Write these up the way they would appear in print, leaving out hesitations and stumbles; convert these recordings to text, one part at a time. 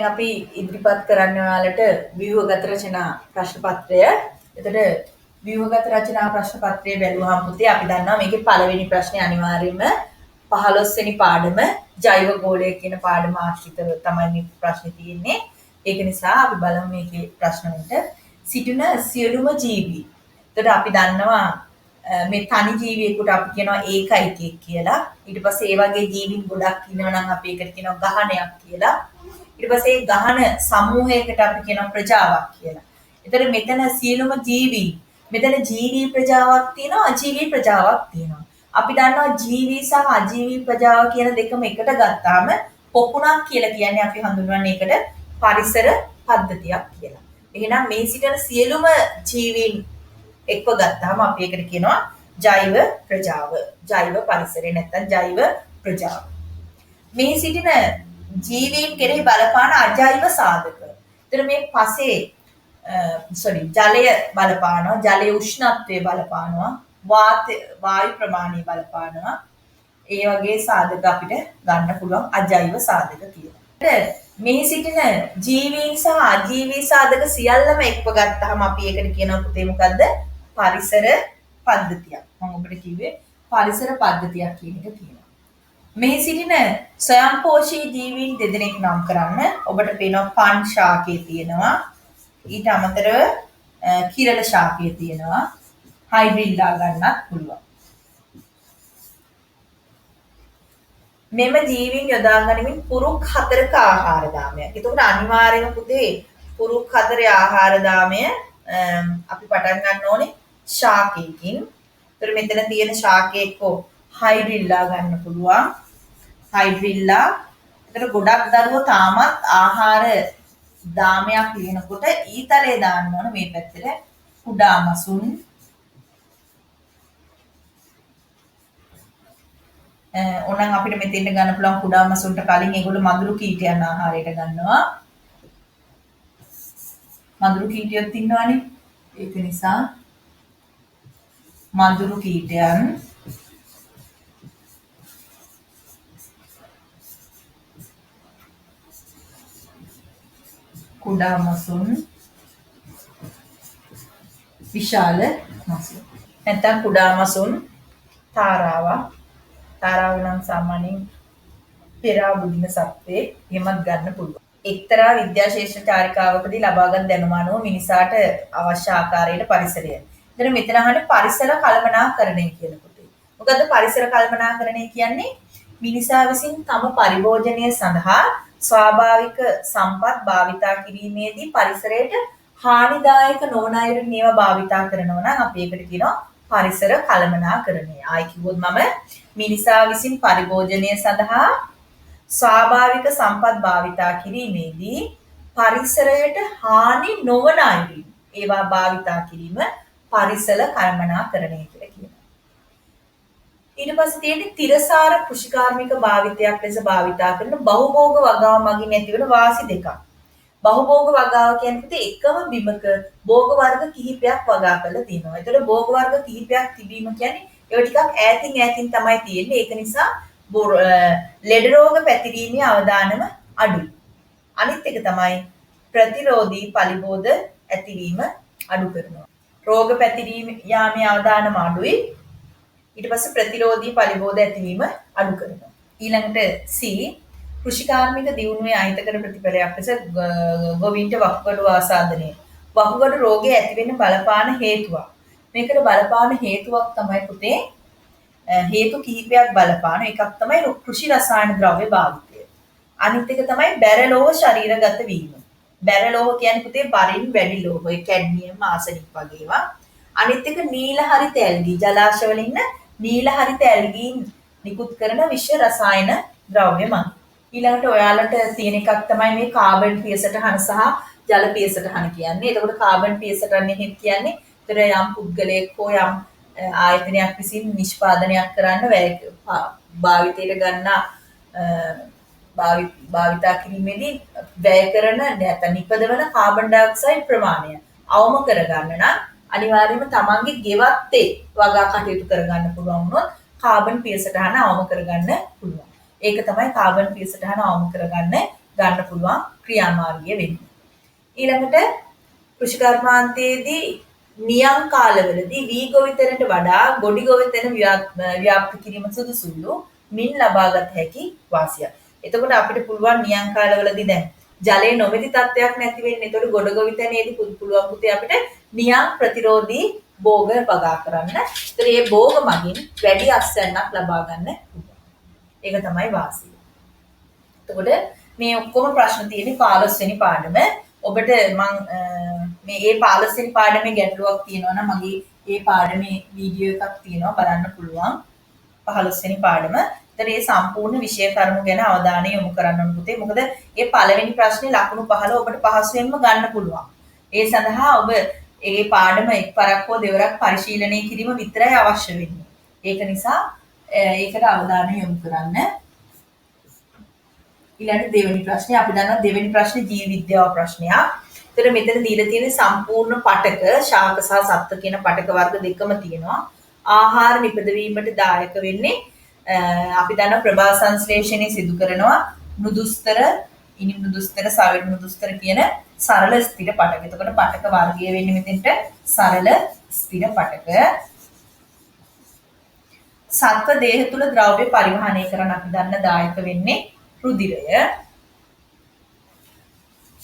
දැන් අපි ඉදිරිපත් කරන්න ඔයාලට ව්‍යුහගත රචනා ප්‍රශ්න පත්‍රය. එතකොට ව්‍යුහගත රචනා ප්‍රශ්න පත්‍රය බැලුවාම පුතේ අපි දන්නවා මේකේ පළවෙනි ප්‍රශ්නේ අනිවාර්යයෙන්ම 15 වෙනි පාඩම ජෛව ගෝලය කියන පාඩම ආශ්‍රිතව තමයි මේ ප්‍රශ්නේ තියෙන්නේ. ඒක නිසා අපි බලමු මේකේ ප්‍රශ්න වලට සිටින සියලුම ජීවි. එතකොට අපි දන්නවා මේ තනි ජීවියෙකුට අපි කියනවා ඒකයිකයක් කියලා. ඊට පස්සේ ඒ වගේ ජීවීන් ගොඩක් ඉන්නවා නම් අපි ඒකට කියනවා ගහණයක් කියලා. ඊට පස්සේ ගහන සමූහයකට අපි කියනවා ප්‍රජාවක් කියලා. එතකොට මෙතන සියලුම ජීවි මෙතන ජීවි ප්‍රජාවක් තියෙනවා අජීවි ප්‍රජාවක් තියෙනවා. අපි දන්නවා ජීවි සහ අජීවි ප්‍රජාව කියන දෙකම එකට ගත්තාම පොකුණක් කියලා කියන්නේ අපි හඳුන්වන්නේ ඒකට පරිසර පද්ධතියක් කියලා. එහෙනම් මේ සිටින සියලුම ජීවීන් එක්ව ගත්තාම අපි ඒකට කියනවා ජෛව ප්‍රජාව. ජෛව පරිසරය නැත්නම් ජෛව ප්‍රජාව. මේ සිටින ජීවීන් කෙරෙහි බලපාන අජෛව සාධක. එතන මේ පසේ ජලය බලපානවා, ජලයේ උෂ්ණත්වය බලපානවා, වායු ප්‍රමාණය බලපානවා. ඒ වගේ සාධක අපිට ගන්න පුළුවන් අජෛව සාධක කියලා. මේ සිටින ජීවීන් සහ අජීවී සාධක සියල්ලම එක්ව ගත්තාම අපි ඒකට කියනවා පුතේ මොකද්ද? පරිසර පද්ධතියක්. මම ඔබට කිව්වේ පරිසර පද්ධතියක් කියන එක තියෙනවා. මේ සිටින ස්වයංපෝෂී ජීවීන් දෙදෙනෙක් නම් කරන්න. ඔබට පේනවා පන් ශාකයේ තියෙනවා. ඊට අමතරව කිරළ ශාකයේ තියෙනවා. හයිඩ්‍රිල්ලා ගන්නත් පුළුවන්. මෙම ජීවීන් යොදා ගනිමින් පුරුක් 4ක ආහාර දාමයක්. ඒකට අනිවාර්යයෙන්ම පුතේ පුරුක් 4 ආහාර දාමය අපි පටන් ගන්න ඕනේ ශාකයකින්. ඒතර මෙතන තියෙන ශාකයක හයිඩ්‍රිල්ලා ගන්න පුළුවන්. හයිඩ්‍රිල්ලා. ඒතර ගොඩක් දරුවෝ තාමත් ආහාර දාමයක් ලියනකොට ඊතලේ දාන්න ඕන මේ පැත්තට කුඩා මසුන්. ඕනනම් අපිට මෙතෙන්ට ගන්න පුළුවන් කුඩා මසුන්ට කලින් ඒගොල්ලෝ මදුරු කීටයන් ආහාරයට ගන්නවා. මදුරු කීටයොත් ඉන්නවනේ. ඒක නිසා මදුරු කීටයන් කුඩා මසුන් විශාල මසුන් නැත්නම් කුඩා මසුන් තාරාව නම් සාමාන්‍යයෙන් පෙරා බුදින සත්ත්වේ එහෙමත් ගන්න පුළුවන්. එක්තරා විද්‍යාශේෂ්ත්‍ර චාරිකාවකදී ලබාගත් දැනුම අනුව මිනිසාට අවශ්‍ය ආකාරයට පරිසරය. එතන මෙතන අහන්නේ පරිසර කළමනාකරණය කියන කොටේ. මොකද්ද පරිසර කළමනාකරණය කියන්නේ? මිනිසා විසින් තම පරිභෝජනය සඳහා ස්වාභාවික සම්පත් භාවිතා කිරීමේදී පරිසරයට හානිදායක නොවන අයුරින් මේවා භාවිතා කරනවා නම් අපි ඒකට කියනවා පරිසර කළමනාකරණය. ආයි කිව්වොත් මම මිනිසා විසින් පරිභෝජනය සඳහා ස්වාභාවික සම්පත් භාවිතා කිරීමේදී පරිසරයට හානි නොවන අයුරින් ඒවා භාවිතා කිරීම පරිසර කළමනාකරණය කියලා කියනවා. ඊට පස්සේ තියෙන්නේ තිරසාර කෘෂිකාර්මික භාවිතයක් ලෙස භාවිතා කරන බහුභෝග වගාව මගින් ඇතිවන වාසි දෙකක්. බහුභෝග වගාව කියන්නේ එකම බිමක භෝග වර්ග කිහිපයක් වගා කරලා තියෙනවා. ඒතකොට භෝග වර්ග කිහිපයක් තිබීම කියන්නේ ඒවා ටිකක් ඈතින් තමයි තියෙන්නේ. ඒක නිසා ලෙඩ රෝග පැතිරීමේ අවදානම අඩුයි. අනිත් එක තමයි ප්‍රතිරෝධී පලිබෝධ ඇතිවීම අඩු කරනවා. රෝග පැතිරීම යාමේ අවදානම අඩුයි. ඊට පස්සේ ප්‍රතිරෝධී පලිබෝධ ඇතිවීම අඩු කරනවා. ඊළඟට C කෘෂිකාර්මික දියුණුවේ අහිතකර ප්‍රතිඵලයක් ලෙස ගොවීන්ට වකුගඩු ආසාදනය. වකුගඩු රෝගය ඇති වෙන්න බලපාන හේතුවක්. මේකට බලපාන හේතුවක් තමයි පුතේ හේතු කිහිපයක් බලපාන එකක් තමයි කෘෂි රසායන ද්‍රව්‍ය භාවිතය. අනිත් එක තමයි බැරලෝහ ශරීරගත වීම. බැරලෝහ කියන්නේ පුතේ බරින් වැඩි ලෝහ. ඒ කැඩ්මියම් ආසනික් වගේ ඒවා. අනිත් එක නීල හරිත ඇල්ගී ජලාශවල ඉන්න නීල හරිත ඇල්ගී නිකුත් කරන විෂ රසායන ද්‍රව්‍ය මගින්. ඊළඟට ඔයාලට තියෙන එකක් තමයි මේ කාබන් පියසටහන සහ ජල පියසටහන කියන්නේ. එතකොට කාබන් පියසටහන කියන්නේ ඒතර යම් පුද්ගලයෙක් හෝ යම් ආයතනයක් විසින් නිෂ්පාදනයක් කරන්න භාවිතයට ගන්න භාවිතා කිරීමේදී වැය කරන නැත්නම් නිපදවන කාබන් ඩයොක්සයිඩ් ප්‍රමාණය අවම කරගන්න නම් අනිවාර්යයෙන්ම තමන්ගේ ගෙවත්තේ වගා කටයුතු කරගන්න පුළුවන් වුණොත් කාබන් පියසටහන අවම කරගන්න පුළුවන්. ඒක තමයි කාබන් පියසටහන අවම කරගන්න ගන්න පුළුවන් ක්‍රියාමාර්ගය වෙන්නේ. ඊළඟට කෘෂිකර්මාන්තයේදී නියම් කාලවලදී වී ගොවිතැනට වඩා ගොඩි ගොවිතැන ව්‍යාප්ත කිරීම සුදුසුලු මින් ලබාගත හැකි වාසියක්. එතකොට අපිට පුළුවන් නියම් කාලවලදී දැන් ජලයේ නොමැති තත්ත්වයක් නැති වෙන්නේ. එතකොට ගොඩ ගොවිතැනේදී පුළුවන් පුතේ අපිට නියම් ප්‍රතිරෝධී භෝග වගා කරන්න. ඒතර මේ භෝග මගින් වැඩි අස්වැන්නක් ලබා ගන්න පුළුවන්. ඒක තමයි වාසිය. එතකොට මේ ඔක්කොම ප්‍රශ්න තියෙන්නේ 15 වෙනි පාඩම. ඔබට මම මේ 15 වෙනි පාඩමේ ගැටලුවක් තියෙනවා නම් මගේ ඒ පාඩමේ වීඩියෝ එකක් තියෙනවා බලන්න පුළුවන්. 15 වෙනි පාඩම. ඒතර මේ සම්පූර්ණ විෂය කරුණු ගැන අවධානය යොමු කරන්න ඕන පුතේ. මොකද මේ පළවෙනි ප්‍රශ්නේ ලකුණු 15 ඔබට පහසුවෙන්ම ගන්න පුළුවන්. ඒ සඳහා ඔබ ඒ පාඩම එක්වරක් හෝ දෙවරක් පරිශීලනය කිරීම විතරයි අවශ්‍ය වෙන්නේ. ඒක නිසා ඒකට අවධානය යොමු කරන්න. ඊළඟ දෙවෙනි ප්‍රශ්නේ අපි දන්නවා දෙවෙනි ප්‍රශ්නේ ජීව විද්‍යාව ප්‍රශ්නයක්. ඒතර මෙතන දීලා තියෙන සම්පූර්ණ පටක ශාක සහ සත්ත්ව කියන පටක වර්ග දෙකම තියෙනවා. ආහාර නිපදවීමට දායක වෙන්නේ අපි දන්නවා ප්‍රභා සංශ්ලේෂණය සිදු කරනවා මෘදුස්තර, ඉනි මෘදුස්තර, සවිල් මෘදුස්තර කියන සරල ස්ථිර පටක. එතකොට පටක වර්ගය වෙන්නේ මෙතෙන්ට සරල ස්ථිර පටක. සත්ව දේහ තුල ද්‍රව්‍ය පරිවහනය කරන්න අපි දන්න දායක වෙන්නේ රුධිරය.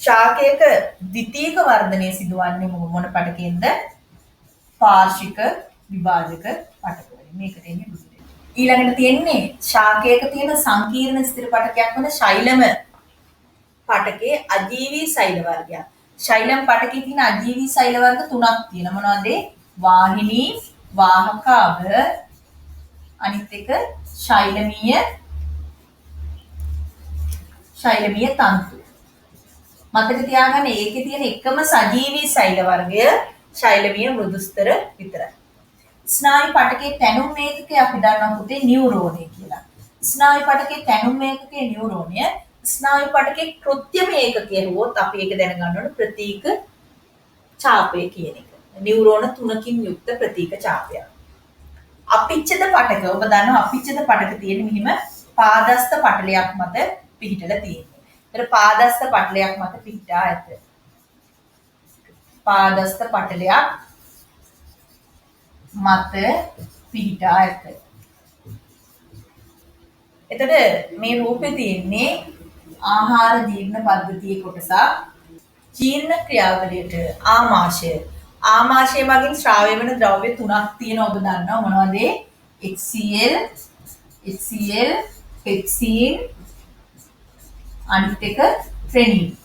ශාකයක ද්විතීක වර්ධනය සිදුවන්නේ මොන පටකෙන්ද? පාර්ශ්වික විභාජක පටක වලින්. මේකට එන්නේ රුධිරය. ඊළඟට තියෙන්නේ ශාකයක තියෙන සංකීර්ණ ස්ථිර පටකයක් වන ශෛලම පටකේ අජීවී සෛල වර්ගයක්. ශෛලම් පටකේ තියෙන අජීවී සෛල වර්ග තුනක් තියෙනවා. මොනවද? වාහිනී, වාහකාභ, අනිත් එක ශෛලමීය තන්තු. මතක තියාගන්න ඒකේ තියෙන එකම සජීවී සෛල වර්ගය ශෛලමීය මෘදුස්තර විතරයි. ස්නායු පටකයේ තැනුම් ඒකකය අපි දන්නවා පුතේ නියුරෝනය කියලා. ස්නායු පටකයේ තැනුම් ඒකකයේ නියුරෝනය, ස්නායු පටකයේ කෘත්‍යම ඒකකය හුවොත් අපි ඒක දැනගන්න ඕන ප්‍රතීක ඡාපය කියන එක. නියුරෝන 3කින් යුක්ත ප්‍රතීක ඡාපයක්. අපිච්ඡද පටක ඔබ දන්නවා අපිච්ඡද පටක තියෙන මෙහිම පාදස්ත පටලයක් මත පිහිටලා තියෙනවා. ඒතර පාදස්ත පටලයක් මත පිහිටා ඇත. පාදස්ත පටලයක් මත පිහිටා ඇත. එතකොට මේ රූපේ තියෙන්නේ ආහාර ජීර්ණ පද්ධතියේ කොටසක්. ජීර්ණ ක්‍රියාවලියට ආමාශය. ආමාශය මගින් ශ්‍රාවය වෙන ද්‍රව්‍ය තුනක් තියෙනවා ඔබ දන්නවා මොනවද? HCl, පෙප්සින්, අනිත් එක ෆ්‍රෙනින්.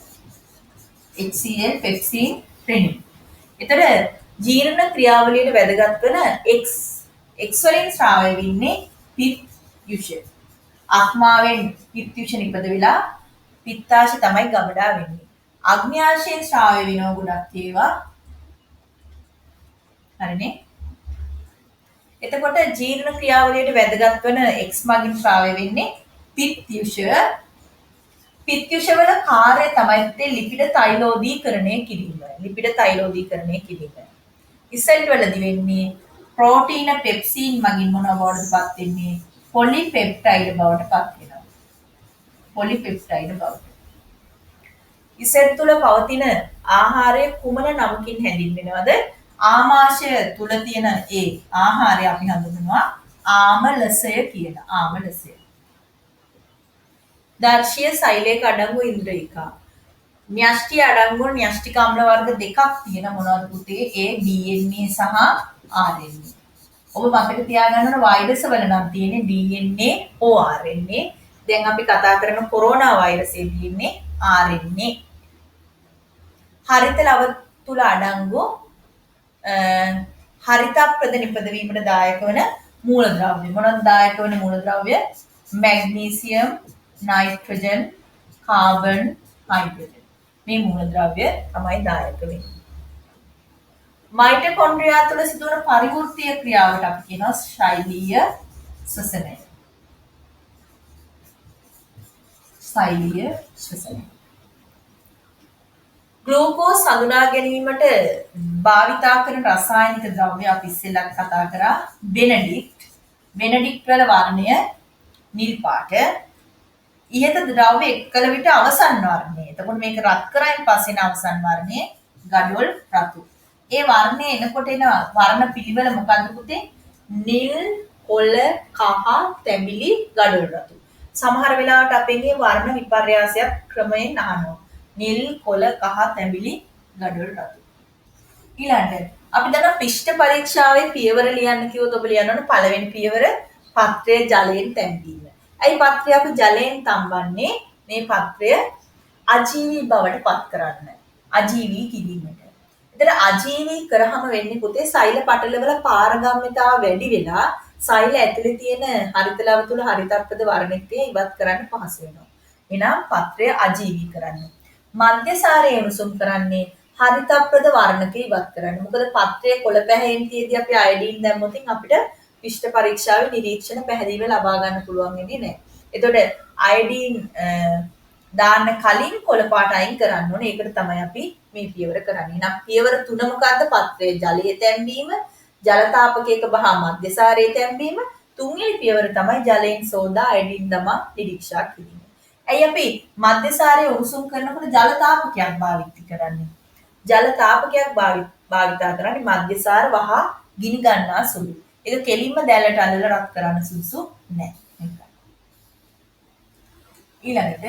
HCl, පෙප්සින්, ෆ්‍රෙනින්. ඒතර ජීර්ණ ක්‍රියාවලියට වැදගත් වෙන X වලින් ශ්‍රාවය වෙන්නේ පිත් යුෂ. ආත්මාවෙන් පිත් යුෂ නිපද වෙලා පිත්තාශ තමයි ගබඩා වෙන්නේ. අග්න්‍යාශයෙන් ශ්‍රාවය වෙනවා ගොඩක් ඒවා. හරිනේ. එතකොට ජීර්ණ ක්‍රියාවලියට වැදගත් වෙන X මගින් ශ්‍රාවය වෙන්නේ පිත් යුෂ. පිත් යුෂ වල කාර්යය තමයි ලිපිඩ තෛලෝදීකරණය කිරීම. ඉසෙල් වලදී වෙන්නේ ප්‍රෝටීන පෙප්සින් මගින් මොන බවටපත් වෙන්නේ? පොලිපෙප්ටයිඩ් බවටපත් වෙනවා. පොලිපෙප්ටයිඩ් බවට. ඉසෙල් තුල පවතින ආහාරය කුමන නමකින් හැඳින්වෙනවද? ආමාශය තුල තියෙන ඒ ආහාරය අපි හඳුන්වනවා ආමලසය කියලා. ආමලසය. දර්ශීය සෛලයක අඩංගු ඉන්ද්‍රියකා. න්‍යෂ්ටි අඩංගු න්‍යෂ්ටික අම්ල වර්ග දෙකක් තියෙන මොනවද පුතේ? ඒ DNA සහ RNA. ඔබ මතක තියාගන්න ඕන වෛරස් වල නම් තියෙන්නේ DNA O RNA. දැන් අපි කතා කරන කොරෝනා වෛරසයේ තියෙන්නේ RNA. හරිත ලව තුල අඩංගු හරිත ප්‍රදනිපද වීමට දායක වන මූලද්‍රව්‍ය. මොනවද දායක වන මූලද්‍රව්‍ය? Magnesium, nitrogen, carbon, hydrogen. මේ මූලද්‍රව්‍ය තමයි දායක වෙන්නේ. මයිටොකොන්ඩ්‍රියා තුළ සිදුවන පරිවෘත්තීය ක්‍රියාවට අපි කියනවා ශෛලීය ශ්වසනය. ග්ලූකෝස් හඳුනා ගැනීමට භාවිතා කරන රසායනික ද්‍රව්‍ය අපි ඉස්සෙල්ලා කතා කරා බෙනඩික්ට්. බෙනඩික්ට් වල වර්ණය නිල් පාට. ඉහත ද්‍රව්‍ය එක්කල විට අවසන් වර්ණය. එතකොට මේක රත් කරායින් පස්සේ අවසන් වර්ණයේ ගඩොල් රතු. ඒ වර්ණය එනකොට එන වර්ණ පිළිවෙල මොකද්ද පුතේ? නිල්, කොළ, කහ, තැඹිලි, ගඩොල් රතු. සමහර වෙලාවට අපෙන් මේ වර්ණ විපර්යාසයක් ක්‍රමයෙන් අහනවා. නිල්, කොළ, කහ, තැඹිලි, ගඩොල් රතු. ඊළඟට අපි දන්නවා පිෂ්ඨ පරීක්ෂාවේ පියවර ලියන්න කිව්වොත් ඔබ ලියන්න ඕන පළවෙනි පියවර පත්‍රයේ ජලයෙන් තැම්බීම. ඇයි පත්‍රය අපි ජලයෙන් තම්බන්නේ? මේ පත්‍රය අජීවී බවට පත් කරන්න. අජීවී කිරීමට. එතන අජීවී කරාම වෙන්නේ පුතේ සෛල පටලවල පාරගම්‍යතාව වැඩි වෙලා සෛල ඇතුලේ තියෙන හරිත ලව තුල හරිතත්පද වර්ණිකය ඉවත් කරන්න පහසු වෙනවා. එනම් පත්‍රය අජීවී කරන්න. මධ්‍යසාරය උණුසුම් කරන්නේ හරිතප්‍රද වර්ණක ඉවත් කරන්න. මොකද පත්‍රයේ කොළ පැහැයෙන් තියදී අපි අයඩීන් දැම්මොත් අපිට පිෂ්ඨ පරීක්ෂාවේ නිරීක්ෂණ පැහැදිලිව ලබා ගන්න පුළුවන් වෙන්නේ නැහැ. එතකොට අයඩීන් දාන්න කලින් කොළ පාට අයින් කරන්න ඕනේ. ඒකට තමයි අපි මේ පියවර කරන්නේ. නම් පියවර තුන මොකද්ද? පත්‍රයේ ජලයේ තැම්බීම, ජල තාපකයක බහ මධ්‍යසාරයේ තැම්බීම, තුන්වෙනි පියවර තමයි ජලයෙන් සෝදා අයඩීන් දමා නිරීක්ෂා කිරීම. ඇයි අපි මධ්‍යසාරයේ උණුසුම් කරනකොට ජල තාපකයක් භාවිත කරන්නේ? ජල තාපකයක් භාවිතා කරන්නේ මධ්‍යසාර වහ ගිනි ගන්නා සුළු. ඒක කෙලින්ම දැලට අල්ලලා රත් කරන්න සුදුසු නැහැ. ඊළඟට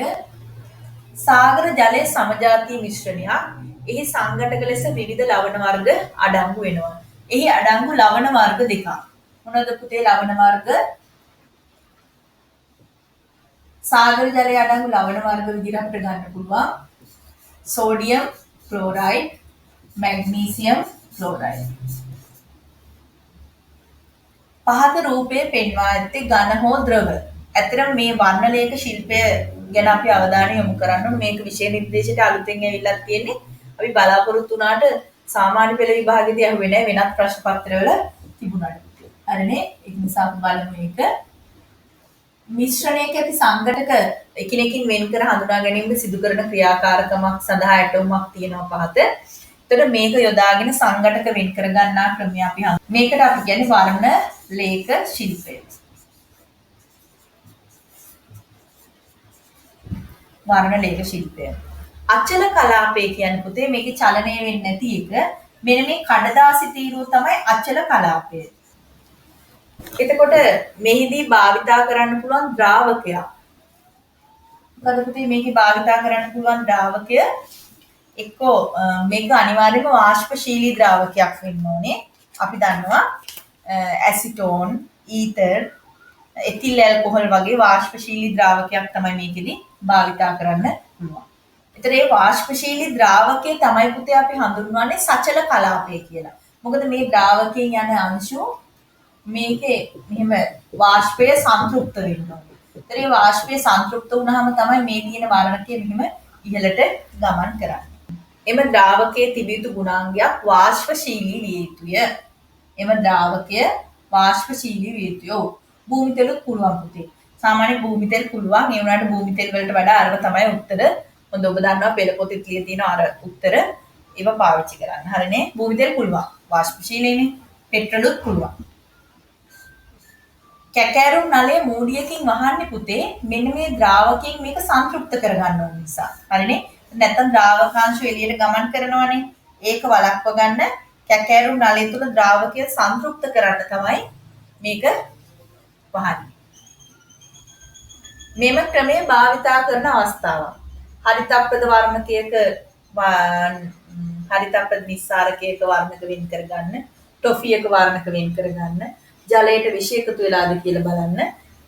සාගර ජලයේ සමජාතීය මිශ්‍රණයක්. එහි සංඝටක ලෙස විවිධ ලවණ වර්ග අඩංගු වෙනවා. එහි අඩංගු ලවණ වර්ග දෙකක්. මොනවද පුතේ ලවණ වර්ග? සාගර ජලයේ අඩංගු ලවණ වර්ග විදිහට අපිට ගන්න පුළුවන්. Sodium chloride, magnesium chloride. පහත රූපයේ පෙන්වා ඇත්තේ ඝන හෝ ද්‍රව. ඇත්තටම මේ වර්ණලේඛ ශිල්පය ගැන අපි අවධානය යොමු කරන්න ඕනේ. මේක විෂය නිර්දේශයට අලුතෙන් ඇවිල්ලා තියෙන්නේ. අපි බලාපොරොත්තු වුණාට සාමාන්‍ය පෙළ විභාගෙදී අහුවේ නැහැ වෙනත් ප්‍රශ්න පත්‍රවල තිබුණාට. හරිනේ? ඒක නිසා අපි බලමු මේක. මිශ්‍රණයක ඇති සංඝටක එකිනෙකින් වෙන් කර හඳුනා ගැනීමට සිදු කරන ක්‍රියාකාරකමක් සඳහා ඇටෝමක් තියෙනවා පහත. එතකොට මේක යොදාගෙන සංඝටක වෙන් කර ගන්නා ක්‍රමය අපි මේකට අපි කියන්නේ වර්ණ ලේඛ ශිල්පය. වර්ණ ලේඛ ශිල්පය. අචල කලාපය කියන්නේ පුතේ මේකේ චලනය වෙන්නේ නැති එක. මෙන්න මේ කඩදාසි තීරුව තමයි අචල කලාපය. එතකොට මෙහිදී භාවිතා කරන්න පුළුවන් ද්‍රාවකයක්. මොකද පුතේ මේකේ භාවිතා කරන්න පුළුවන් ද්‍රාවකය එක්කෝ මේක අනිවාර්යයෙන්ම වාෂ්පශීලී ද්‍රාවකයක් වෙන්න ඕනේ. අපි දන්නවා ඇසිටෝන්, ඊතර්, එතිල් ඇල්කොහොල් වගේ වාෂ්පශීලී ද්‍රාවකයක් තමයි මේකෙදී භාවිතා කරන්න පුළුවන්. ඒතර මේ වාෂ්පශීලී ද්‍රාවකයේ තමයි පුතේ අපි හඳුන්වන්නේ සචල කලාපය කියලා. මොකද මේ ද්‍රාවකයෙන් යන අංශු මේකේ මෙහෙම වාෂ්පය සංතෘප්ත වෙන්න ඕනේ. ඒතර මේ වාෂ්පය සංතෘප්ත වුණාම තමයි මේ තියෙන වර්ණකය මෙහෙම ඉහළට ගමන් කරන්නේ. එම ද්‍රාවකයේ තිබිය යුතු ගුණාංගයක් වාෂ්පශීලී විය යුතුය. එම ද්‍රාවකය වාෂ්පශීලී විය යුතුය. භූමි තෙලුත් පුළුවන් පුතේ. සාමාන්‍ය භූමි තෙල් පුළුවන්. ඒ වුණාට භූමි තෙල් වලට වඩා අරව තමයි උත්තර. හොඳ ඔබ දන්නවා පෙළ පොතේ තියෙන අර උත්තර ඒව පාවිච්චි කරන්න. හරිනේ? භූමි තෙල් පුළුවන්. වාෂ්පශීලීනේ. පෙට්‍රලුත් පුළුවන්. කැකෑරුම් නලයේ මූඩියකින් වහන්නේ පුතේ මෙන්න මේ ද්‍රාවකයෙන් මේක සංතෘප්ත කරගන්න ඕන නිසා. හරිනේ? නැත්නම් ද්‍රාවකාංශ එළියට ගමන් කරනවනේ. ඒක වළක්ව ගන්න කැකෑරුම් නලය තුල ද්‍රාවකය සංතෘප්ත කරන්න තමයි මේක වහන්නේ. මෙම ක්‍රමය භාවිතා කරන අවස්ථාවක්. හරිතප්‍රද වර්ණකයක හරිතප්‍රද නිස්සාරකයක වර්ණක වෙන් කරගන්න, ටොෆියක වර්ණක වෙන් කරගන්න, ජලයට විෂ එකතු වෙලාද කියලා බලන්න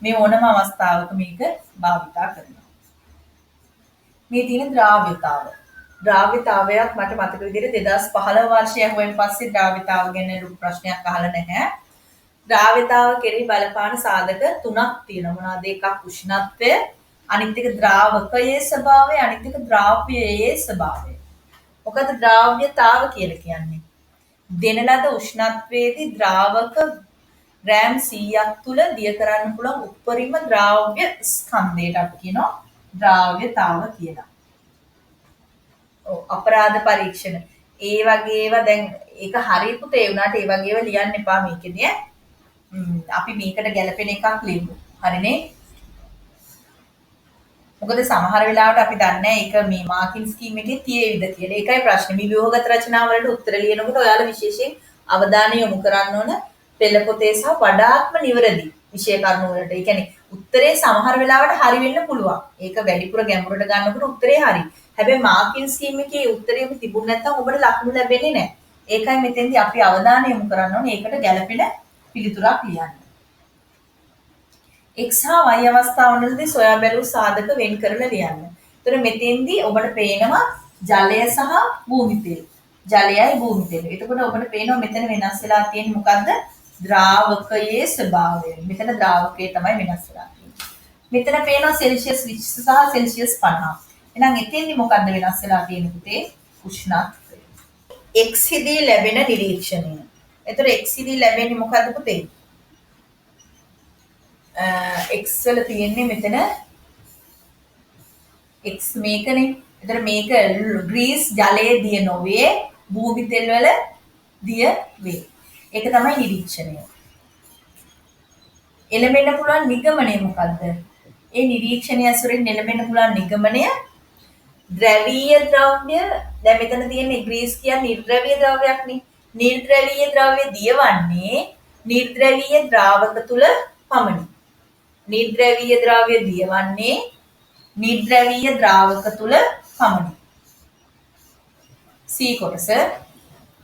මේ ඕනම අවස්ථාවක මේක භාවිතා කරනවා. මේ තියෙන ද්‍රාව්‍යතාව. ද්‍රාව්‍යතාවයක් මට මතක විදිහට 2015 වර්ෂයේ හොයන් පස්සේ ද්‍රාව්‍යතාව ගැන ලොකු ප්‍රශ්නයක් අහලා නැහැ. ද්‍රාව්‍යතාව කෙරෙහි බලපාන සාධක තුනක් තියෙනවා. මොනවාද? එකක් උෂ්ණත්වය, අනිත් එක ද්‍රාවකයේ ස්වභාවය, අනිත් එක ද්‍රාව්‍යයේ ස්වභාවය. මොකද ද්‍රාව්‍යතාව කියලා කියන්නේ? දෙන ලද උෂ්ණත්වයේදී ද්‍රාවක ග්‍රෑම් 100ක් තුල දිය කරන්න පුළුවන් උපරිම ද්‍රාව්‍ය ස්කන්ධයට අපි කියනවා ද්‍රාව්‍යතාව කියලා. ඔව් අපරාධ පරීක්ෂණ. ඒ වගේ ඒවා දැන් ඒක හරිය පුතේ වුණාට ඒ වගේ ඒවා ලියන්න එපා මේකේදී. අපි මේකට ගැළපෙන එකක් ලියමු. හරිනේ? මොකද සමහර වෙලාවට අපි දන්නේ ඒක මේ මාකින් ස්කීම් එකේ තියෙවිද කියලා. ඒකයි ප්‍රශ්නේ. මේ ව්‍යුහගත රචනා වලට උත්තර ලියනකොට ඔයාලා විශේෂයෙන් අවධානය යොමු කරන්න ඕන පෙළ පොතේ සහ වඩාත්ම නිවැරදි විෂය කරුණු වලට. ඒ කියන්නේ උත්තරේ සමහර වෙලාවට හරි වෙන්න පුළුවන්. ඒක වැඩිපුර ගැඹුරට ගන්නකොට උත්තරේ හරි. හැබැයි මාකින් ස්කීම් එකේ උත්තරේම තිබුණ නැත්නම් ඔබට ලකුණු ලැබෙන්නේ නැහැ. ඒකයි මෙතෙන්දී අපි අවධානය යොමු කරන්න ඕනේ. ඒකට ගැළපෙන පිළිතුරක් ලියන්න. x හා y අවස්ථාවවලදී සොයා බැලූ සාධක වෙන් කරලා ලියන්න. ඒතර මෙතෙන්දී ඔබට පේනවා ජලය සහ භූමි තෙල්. ජලයයි භූමි තෙල්. එතකොට ඔබට පේනවා මෙතන වෙනස් වෙලා තියෙන්නේ මොකද්ද? ද්‍රාවකයේ ස්වභාවය. මෙතන ද්‍රාවකයේ තමයි වෙනස් වෙලා තියෙන්නේ. මෙතන පේනවා සෙල්සියස් 20 සහ සෙල්සියස් 50. එහෙනම් එතෙන්දී මොකද්ද වෙනස් වෙලා තියෙන්නේ පුතේ? උෂ්ණත්වය. x හිදී ලැබෙන නිරීක්ෂණය. එතකොට x හිදී ලැබෙන්නේ මොකද්ද පුතේ? x වල තියෙන්නේ මෙතන x මේකනේ. එතන මේක ග්‍රීස් ජලයේ දිය නොවේ, භූමි තෙල් වල දිය වේ. ඒක තමයි නිරීක්ෂණය. එළඹෙන්න පුළුවන් නිගමනය මොකද්ද? ඒ නිරීක්ෂණය ඇසුරින් එළඹෙන්න පුළුවන් නිගමනය ද්‍රවීය ද්‍රව්‍ය. දැන් මෙතන තියෙන්නේ ග්‍රීස් කියන්නේ නිර්ද්‍රවීය ද්‍රව්‍යයක් නේ. නිර්ද්‍රවීය ද්‍රව්‍ය දියවන්නේ නිර්ද්‍රවීය ද්‍රාවක තුල පමණි. නිර්ද්‍රවීය ද්‍රව්‍ය දියවන්නේ නිර්ද්‍රවීය ද්‍රාවක තුල පමණි. C කොටස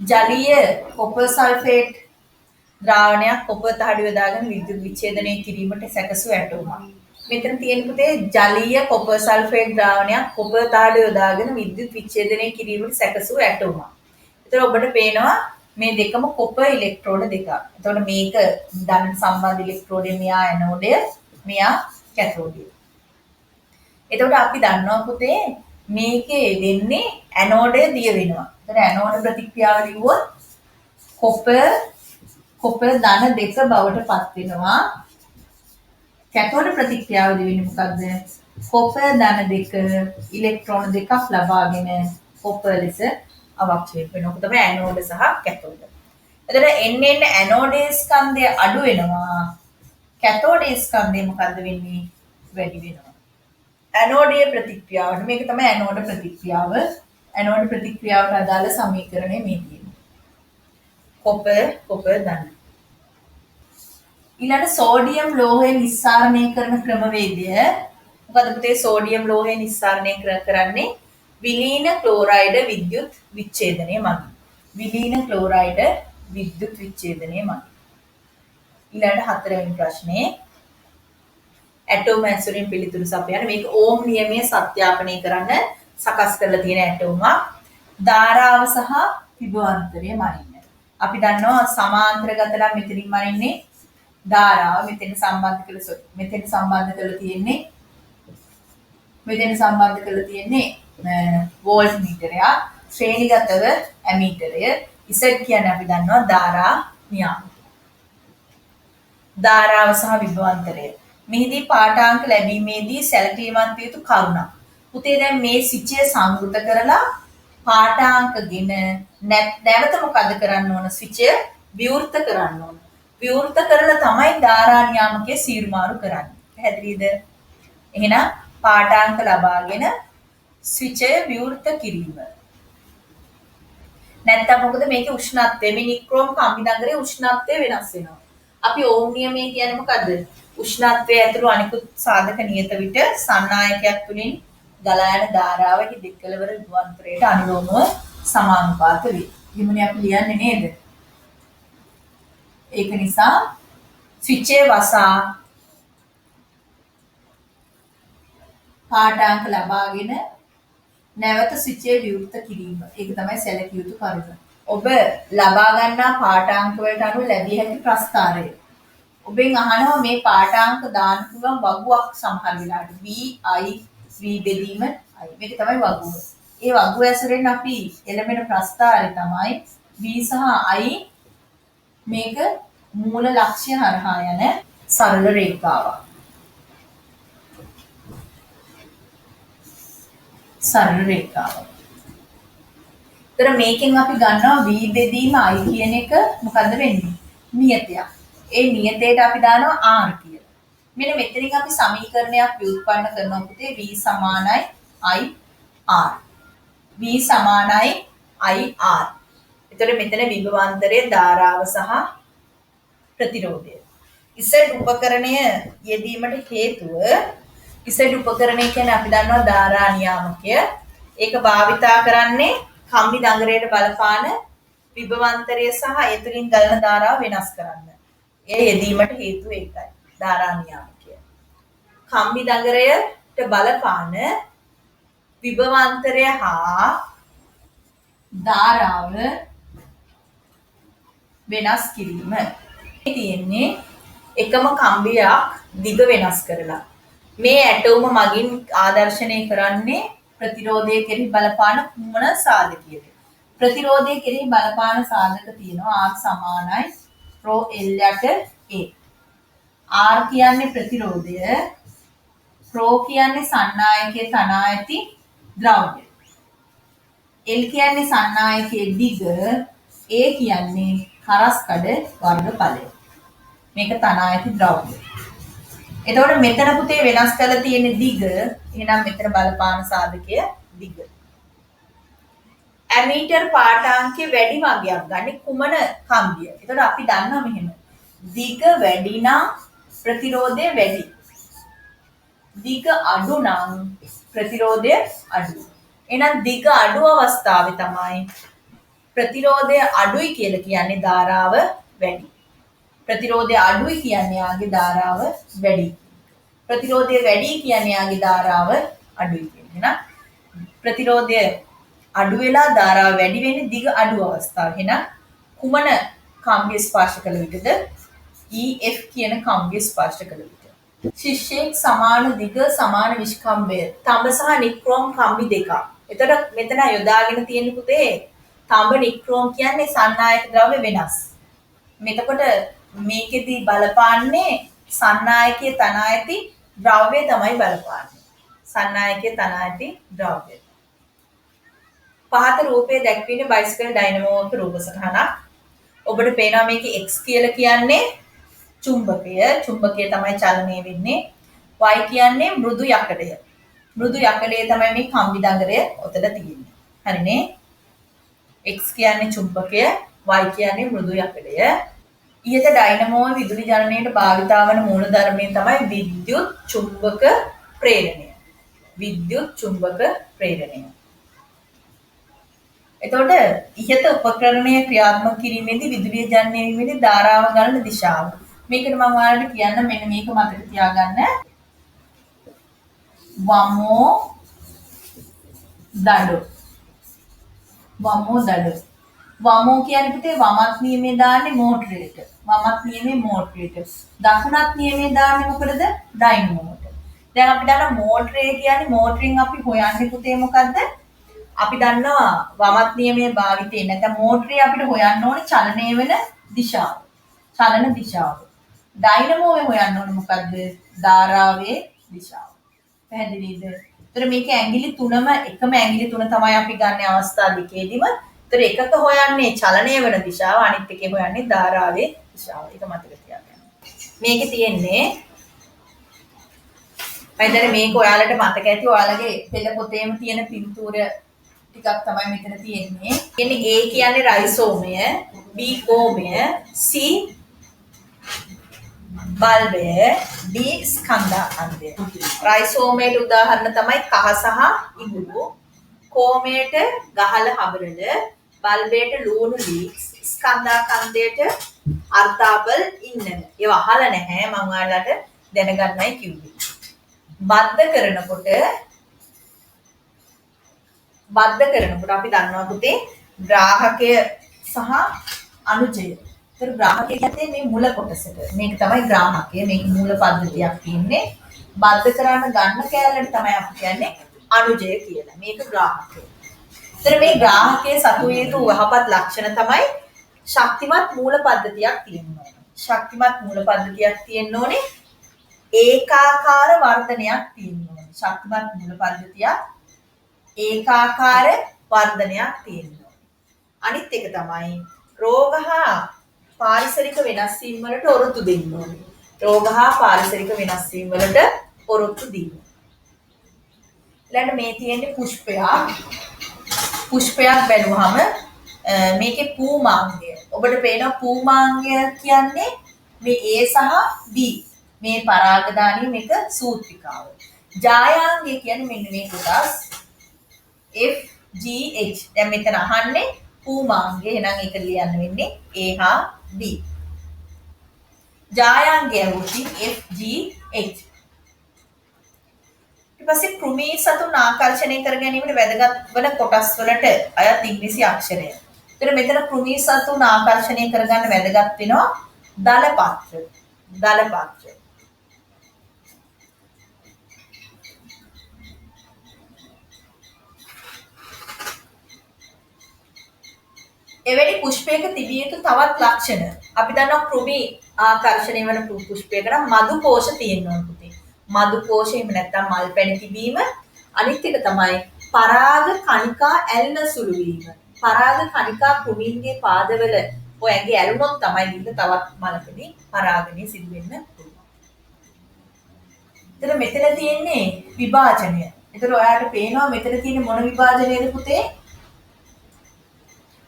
ජලීය කොපර් සල්ෆේට් ද්‍රාවණයක් කොපර් තහඩු යොදාගෙන විද්‍යුත් විච්ඡේදනය කිරීමට සැකසු ඇටෝමක්. මෙතන තියෙන පුතේ ජලීය කොපර් සල්ෆේට් ද්‍රාවණයක් කොපර් තහඩු යොදාගෙන විද්‍යුත් විච්ඡේදනය කිරීමට සැකසු ඇටෝමක්. ඒතර ඔබට පේනවා මේ දෙකම කොපර් ඉලෙක්ට්‍රෝඩ දෙකක්. එතකොට මේක ධන සම්බන්ධ ඉලෙක්ට්‍රෝඩය මෙයා ඇනෝඩය මෙයා කැථෝඩය. එතකොට අපි දන්නවා පුතේ මේකේ වෙන්නේ ඇනෝඩය දිය වෙනවා. එතන ඇනෝඩ ප්‍රතික්‍රියාව ලිව්වොත් කොපර් ධන දෙක බවට පත් වෙනවා. කැථෝඩ ප්‍රතික්‍රියාව දෙවෙන්නේ මොකද්ද? කොපර් ධන දෙක ඉලෙක්ට්‍රෝන දෙකක් ලබාගෙන කොපර් ලෙස අවක්ෂේප වෙනවා. ඔක තමයි ඇනෝඩ සහ කැථෝඩ. එතකොට එන්න ඇනෝඩේ ස්කන්ධය අඩු වෙනවා. කැථෝඩේ ස්කන්ධය මොකද්ද වෙන්නේ? වැඩි වෙනවා. ඇනෝඩයේ ප්‍රතික්‍රියාවට මේක තමයි ඇනෝඩ ප්‍රතික්‍රියාව. ඇනෝඩ ප්‍රතික්‍රියාවට අදාළ සමීකරණය මේ තියෙනවා. කොපර් ධන. ඊළඟ සෝඩියම් ලෝහය නිස්සාරණය කරන ක්‍රමවේදය මොකද පුතේ? සෝඩියම් ලෝහය නිස්සාරණය කරන්නේ විලීන ක්ලෝරයිඩ විද්‍යුත් විච්ඡේදනය මගින්. විලීන ක්ලෝරයිඩ විද්‍යුත් විච්ඡේදනය මගින්. ඊළඟ හතරවෙනි ප්‍රශ්නේ ඇටෝම ඇසුරින් පිළිතුරු සපයන මේක ඕම් නියමයේ සත්‍යාපනය කරන්න සකස් කරලා තියෙන ඇටෝමක්. ධාරාව සහ විභවාන්තරය මනින්න. අපි දන්නවා සමාන්තරගතලා මෙතනින් මනින්නේ ධාරාව. මෙතන සම්බන්ධ කරලා තියෙන්නේ වෝල්ට් මීටරයක්. ශ්‍රේණිගතව ඇමීටරය. Z කියන්නේ අපි දන්නවා ධාරා නියම. ධාරාව සහ විභවාන්තරය. මෙහිදී පාඨාංක ලැබීමේදී සැලකීමත් යුතු කරුණක්. පුතේ දැන් මේ සිචය සංකෘත කරලා පාඨාංකගෙන නැවත මොකද කරන්න ඕන? ස්විචය විවෘත කරන්න ඕන. විවෘත කරලා තමයි ධාරා නියාමකයේ සීර්මාරු කරන්නේ. පැහැදිලිද? එහෙනම් පාඨාංක ලබාගෙන ස්විචය විවෘත කිරීම. නැත්තම් මොකද මේකේ උෂ්ණත්වය මේ නික්‍රෝම් කම්බිනගරේ උෂ්ණත්වය වෙනස් වෙනවා. අපි ඕම් නියමයේ කියන්නේ මොකද්ද? උෂ්ණත්වය ඇතුළු අනිකුත් සාධක නියත විට සන්නායකයක් තුලින් ගලා යන ධාරාව දෙකලවර විභවාන්තරයට අනුලෝමව සමානුපාත වේ. එහෙමනේ අපි ලියන්නේ නේද? ඒක නිසා ස්විචේ වසා පාඨාංක ලබාගෙන නැවත ස්විචය විවෘත කිරීම. ඒක තමයි සැලකිය යුතු කරුණ. ඔබ ලබා ගන්නා පාඨාංක වලට අනුව ලැබිය හැකි ප්‍රස්ථාරය. ඔබෙන් අහනවා මේ පාඨාංක දාන්න පුළුවන් වගුවක් සමහර වෙලාවට v i v බෙදීම i. මේක තමයි වගුව. ඒ වගුව ඇසුරෙන් අපි එළඹෙන ප්‍රස්ථාරය තමයි v සහ i. මේක මූල ලක්ෂ්‍ය හරහා යන සරල රේඛාවක්. සරල රේඛාවක්. ඒතර මේකෙන් අපි ගන්නවා v බෙදීම i කියන එක මොකද්ද වෙන්නේ? නියතයක්. ඒ නියතයට අපි දානවා r කියලා. මෙන්න මෙතනින් අපි සමීකරණයක් ව්‍යුත්පන්න කරනවා පුතේ v සමානයි i r. v සමානයි i r. එතකොට මෙතන විභවාන්තරයේ ධාරාව සහ ප්‍රතිරෝධය. ඉසඩ් උපකරණය යෙදීමට හේතුව ඉසඩ් උපකරණය කියන්නේ අපි දන්නවා ධාරා නියාමකය. ඒක භාවිතා කරන්නේ කම්බි දඟරයට බලපාන විභවාන්තරය සහ ඒ තුලින් ගලන ධාරාව වෙනස් කරන්න. ඒ යෙදීමට හේතුව ඒකයි. ධාරා නියාමකය. කම්බි දඟරයට බලපාන විභවාන්තරය හා ධාරාව වෙනස් කිරීම. තියෙන්නේ එකම කම්බියක් දිග වෙනස් කරලා. මේ ඇටෝම මගින් ආදර්ශනය කරන්නේ ප්‍රතිරෝධය කෙරෙහි බලපාන කුමන සාධකයද? ප්‍රතිරෝධය කෙරෙහි බලපාන සාධක තියෙනවා R සමානයි ρ L යට A. R කියන්නේ ප්‍රතිරෝධය, ρ කියන්නේ සන්නායකයේ තනා ඇති ද්‍රව්‍ය. L කියන්නේ සන්නායකයේ දිග, A කියන්නේ හරස්කඩ වර්ගඵලය. මේක තනා ඇති ද්‍රව්‍ය. එතකොට මෙතන පුතේ වෙනස් කරලා තියෙන දිග, එහෙනම් මෙතන බලපාන සාධකය දිග. ඇමීටර් පාඨාංකයේ වැඩි වගයක් ගන්න කුමන කම්බිය? එතකොට අපි දන්නවා මෙහෙම. දිග වැඩි නම් ප්‍රතිරෝධය වැඩි. දිග අඩු නම් ප්‍රතිරෝධය අඩු. එහෙනම් දිග අඩු අවස්ථාවේ තමයි ප්‍රතිරෝධය අඩුයි කියලා කියන්නේ ධාරාව වැඩි. ප්‍රතිරෝධය අඩුයි කියන්නේ යාගේ ධාරාව වැඩි. ප්‍රතිරෝධය වැඩි කියන්නේ යාගේ ධාරාව අඩුයි කියන්නේ. එහෙනම් ප්‍රතිරෝධය අඩු වෙලා ධාරාව වැඩි වෙන්නේ දිග අඩු අවස්ථාවේ. එහෙනම් කුමන කම්බිය ස්පර්ශ කළ විටද? EF කියන කම්බිය ස්පර්ශ කළ විට. ශිෂ්‍යයෙක් සමාන දිග සමාන විස්කම්බය තඹ සහ නික්‍රෝම් කම්බි දෙකක්. එතකොට මෙතන යොදාගෙන තියෙන පුතේ තඹ නික්‍රෝම් කියන්නේ සන්නායක ද්‍රව්‍ය වෙනස්. මෙතකොට මේකෙදි බලපාන්නේ සන්නායකයේ තනා ඇති ද්‍රව්‍ය තමයි බලපාන්නේ. සන්නායකයේ තනා ඇති ද්‍රව්‍ය. පහත රූපයේ දැක්වෙන බයිසිකල් ඩයිනමෝක රූප සටහනක්. ඔබට පේනවා මේකේ x කියලා කියන්නේ චුම්බකය. චුම්බකය තමයි චලනය වෙන්නේ. y කියන්නේ මෘදු යකඩය. මෘදු යකඩය තමයි මේ කම්බි දඟරය ඔතන තියෙන්නේ. හරිනේ? x කියන්නේ චුම්බකය, y කියන්නේ මෘදු යකඩය. ඊට ඩයිනමෝ විදුලි ජනනයට භාවිතා වන මූලධර්මය තමයි විද්‍යුත් චුම්බක ප්‍රේරණය. විද්‍යුත් චුම්බක ප්‍රේරණය. එතකොට ඉහත උපකරණය ක්‍රියාත්මක කිරීමේදී විදුලිය ජනනය වීමේදී ධාරාව ගලන දිශාව. මේකට මම ඔයාලට කියන්න මෙන්න මේක මතක තියාගන්න. වමෝ දඩ. වමෝ දඩ. වමෝ කියන්නේ පුතේ වමත් නියමයේ දාන්නේ මෝටරේට. වමත් නියමයේ මෝටරේට. දකුණත් නියමයේ දාන්නේ මොකටද? ඩයිනමෝට. දැන් අපි දන්නවා මෝටරේ කියන්නේ මෝටරින් අපි හොයන්නේ පුතේ මොකද්ද? අපි දන්නවා වමත් නියමයේ භාවිතේ නැත්නම් මෝටරේ අපිට හොයන්න ඕනේ චලනය වෙන දිශාව. චලන දිශාව. ඩයිනමෝවේ හොයන්න ඕනේ මොකද්ද? ධාරාවේ දිශාව. පැහැදිලිද? ඒතර මේක ඇඟිලි තුනම එකම ඇඟිලි තුන තමයි අපි ගන්න අවස්ථා දෙකේදීම. ඒතර එකක හොයන්නේ චලනය වෙන දිශාව, අනිත් එකේ හොයන්නේ ධාරාවේ දිශාව. ඒක මතක තියාගන්න. මේකේ තියෙන්නේ මම මේක ඔයාලට මතක ඇති ඔයාලගේ පෙළ පොතේම තියෙන පින්තූර ටිකක් තමයි මෙතන තියෙන්නේ. කියන්නේ A කියන්නේ රයිසෝමය, B කෝමය, C බල්බය, D ස්කන්ධාන්තය. රයිසෝමයට උදාහරණ තමයි කහ සහ ඉඟුරු. කෝමයට ගහල හබරල, බල්බයට ලූණු ලීක්ස්, ස්කන්ධාන්තයට අර්ථාපල් ඉන්නන. ඒවා අහලා නැහැ මම ඔයාලට දැනගන්නයි කිව්වේ. බද්ධ කරනකොට අපි දන්නවා පුතේ ග්‍රාහකය සහ අනුජය. ඒතර ග්‍රාහකය කියන්නේ මේ මුල කොටසට. මේක තමයි ග්‍රාහකය. මේක මූල පද්ධතියක් තියෙන්නේ. බද්ධ කරන්න ගන්න කැලලට තමයි අපි කියන්නේ අනුජය කියලා. මේක ග්‍රාහකය. ඒතර මේ ග්‍රාහකයේ සතු හේතු යහපත් ලක්ෂණ තමයි ශක්තිමත් මූල පද්ධතියක් තියෙනවා. ශක්තිමත් මූල පද්ධතියක් තියෙන්න ඕනේ. ඒකාකාර වර්ධනයක් තියෙනවා. ශක්තිමත් මූල පද්ධතියක් ඒකාකාර වර්ධනයක් තියෙනවා. අනිත් එක තමයි රෝග හා පාරිසරික වෙනස් වීම වලට ඔරොත්තු දෙන්න ඕනේ. රෝග හා පාරිසරික වෙනස් වීම වලට ඔරොත්තු දීම. ඊළඟ මේ තියෙන්නේ පුෂ්පයක්. පුෂ්පයක් බැලුවහම මේකේ පූමාංගය. ඔබට පේනවා පූමාංගය කියන්නේ මේ A සහ B. මේ පරාගධානී මේක සූත්‍රිකාව. ජායාංගය කියන්නේ මෙන්න මේ කොටස් F G H. දැන් මෙතන අහන්නේ පූමාංගය. එහෙනම් ඒක ලියන්න වෙන්නේ A හා B. ජායාංගය වුණි F G H. ඊට පස්සේ කෘමී සතුන් ආකර්ෂණය කර ගැනීමට වැදගත් වන කොටස් වලට අයත් ඉංග්‍රීසි අක්ෂරය. ඒතර මෙතන කෘමී සතුන් ආකර්ෂණය කරගන්න වැදගත් වෙනවා දල පත්‍ර. දල පත්‍ර. එවැනි පුෂ්පයක තිබිය යුතු තවත් ලක්ෂණ. අපි දන්නවා කෘමී ආකර්ෂණය වන පුෂ්පයක නම් මధు කෝෂ තියෙනවා පුතේ. මధు කෝෂ එහෙම නැත්නම් මල් පැණි තිබීම. අනිත් එක තමයි පරාග කණිකා ඇල්ල සුළු වීම. පරාග කණිකා කෘමීන්ගේ පාදවල ඔය ඇඟේ ඇලුනොත් තමයි ඉන්න තවත් මලකදී පරාගණය සිදු වෙන්න පුළුවන්. එතන මෙතන තියෙන්නේ විභාජනය. එතන ඔයාලට පේනවා මෙතන තියෙන මොන විභාජනයද පුතේ?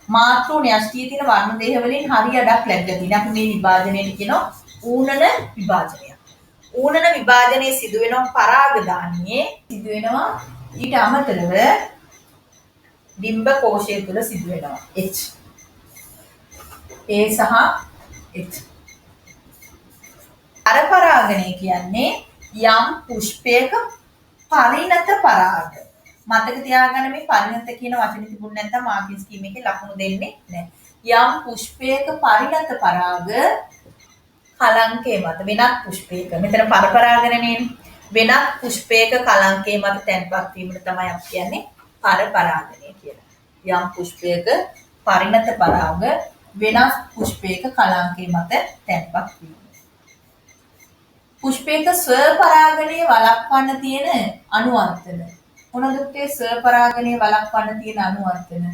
මාතෘ න්‍යෂ්ටියේ තියෙන වර්ණ දේහ වලින් හරි අඩක් ලැබලා තියෙනවා. අපි මේ විභාජනයට කියනවා ඌනන විභාජනය. ඌනන විභාජනයේ සිදු වෙනවා පරාගධානියේ සිදු වෙනවා ඊට අමතරව ඩිම්බ කෝෂය තුළ සිදු වෙනවා H. A සහ H. පරපරාගණය කියන්නේ යම් පුෂ්පයක පරිණත පරාග. මතක තියාගන්න මේ පරිණත කියන වචනේ තිබුණ නැත්නම් මාකින් ස්කීම් එකේ ලකුණු දෙන්නේ නැහැ. යම් පුෂ්පයක පරිණත පරාග කලංකේ මත වෙනත් පුෂ්පයක මෙතන පරපරාගණනේ වෙනත් පුෂ්පයක කලංකේ මත තැන්පත් වීමට තමයි අපි කියන්නේ පරපරාගණය කියලා. යම් පුෂ්පයක පරිණත පරාග වෙනස් පුෂ්පයක කලංකේ මත තැන්පත් වීම. පුෂ්පයක ස්වපරාගණය වළක්වන්න තියෙන අණුවර්තන. මොනවද පුතේ ස්වපරාගණය වළක්වන්න තියෙන අණුවර්තන?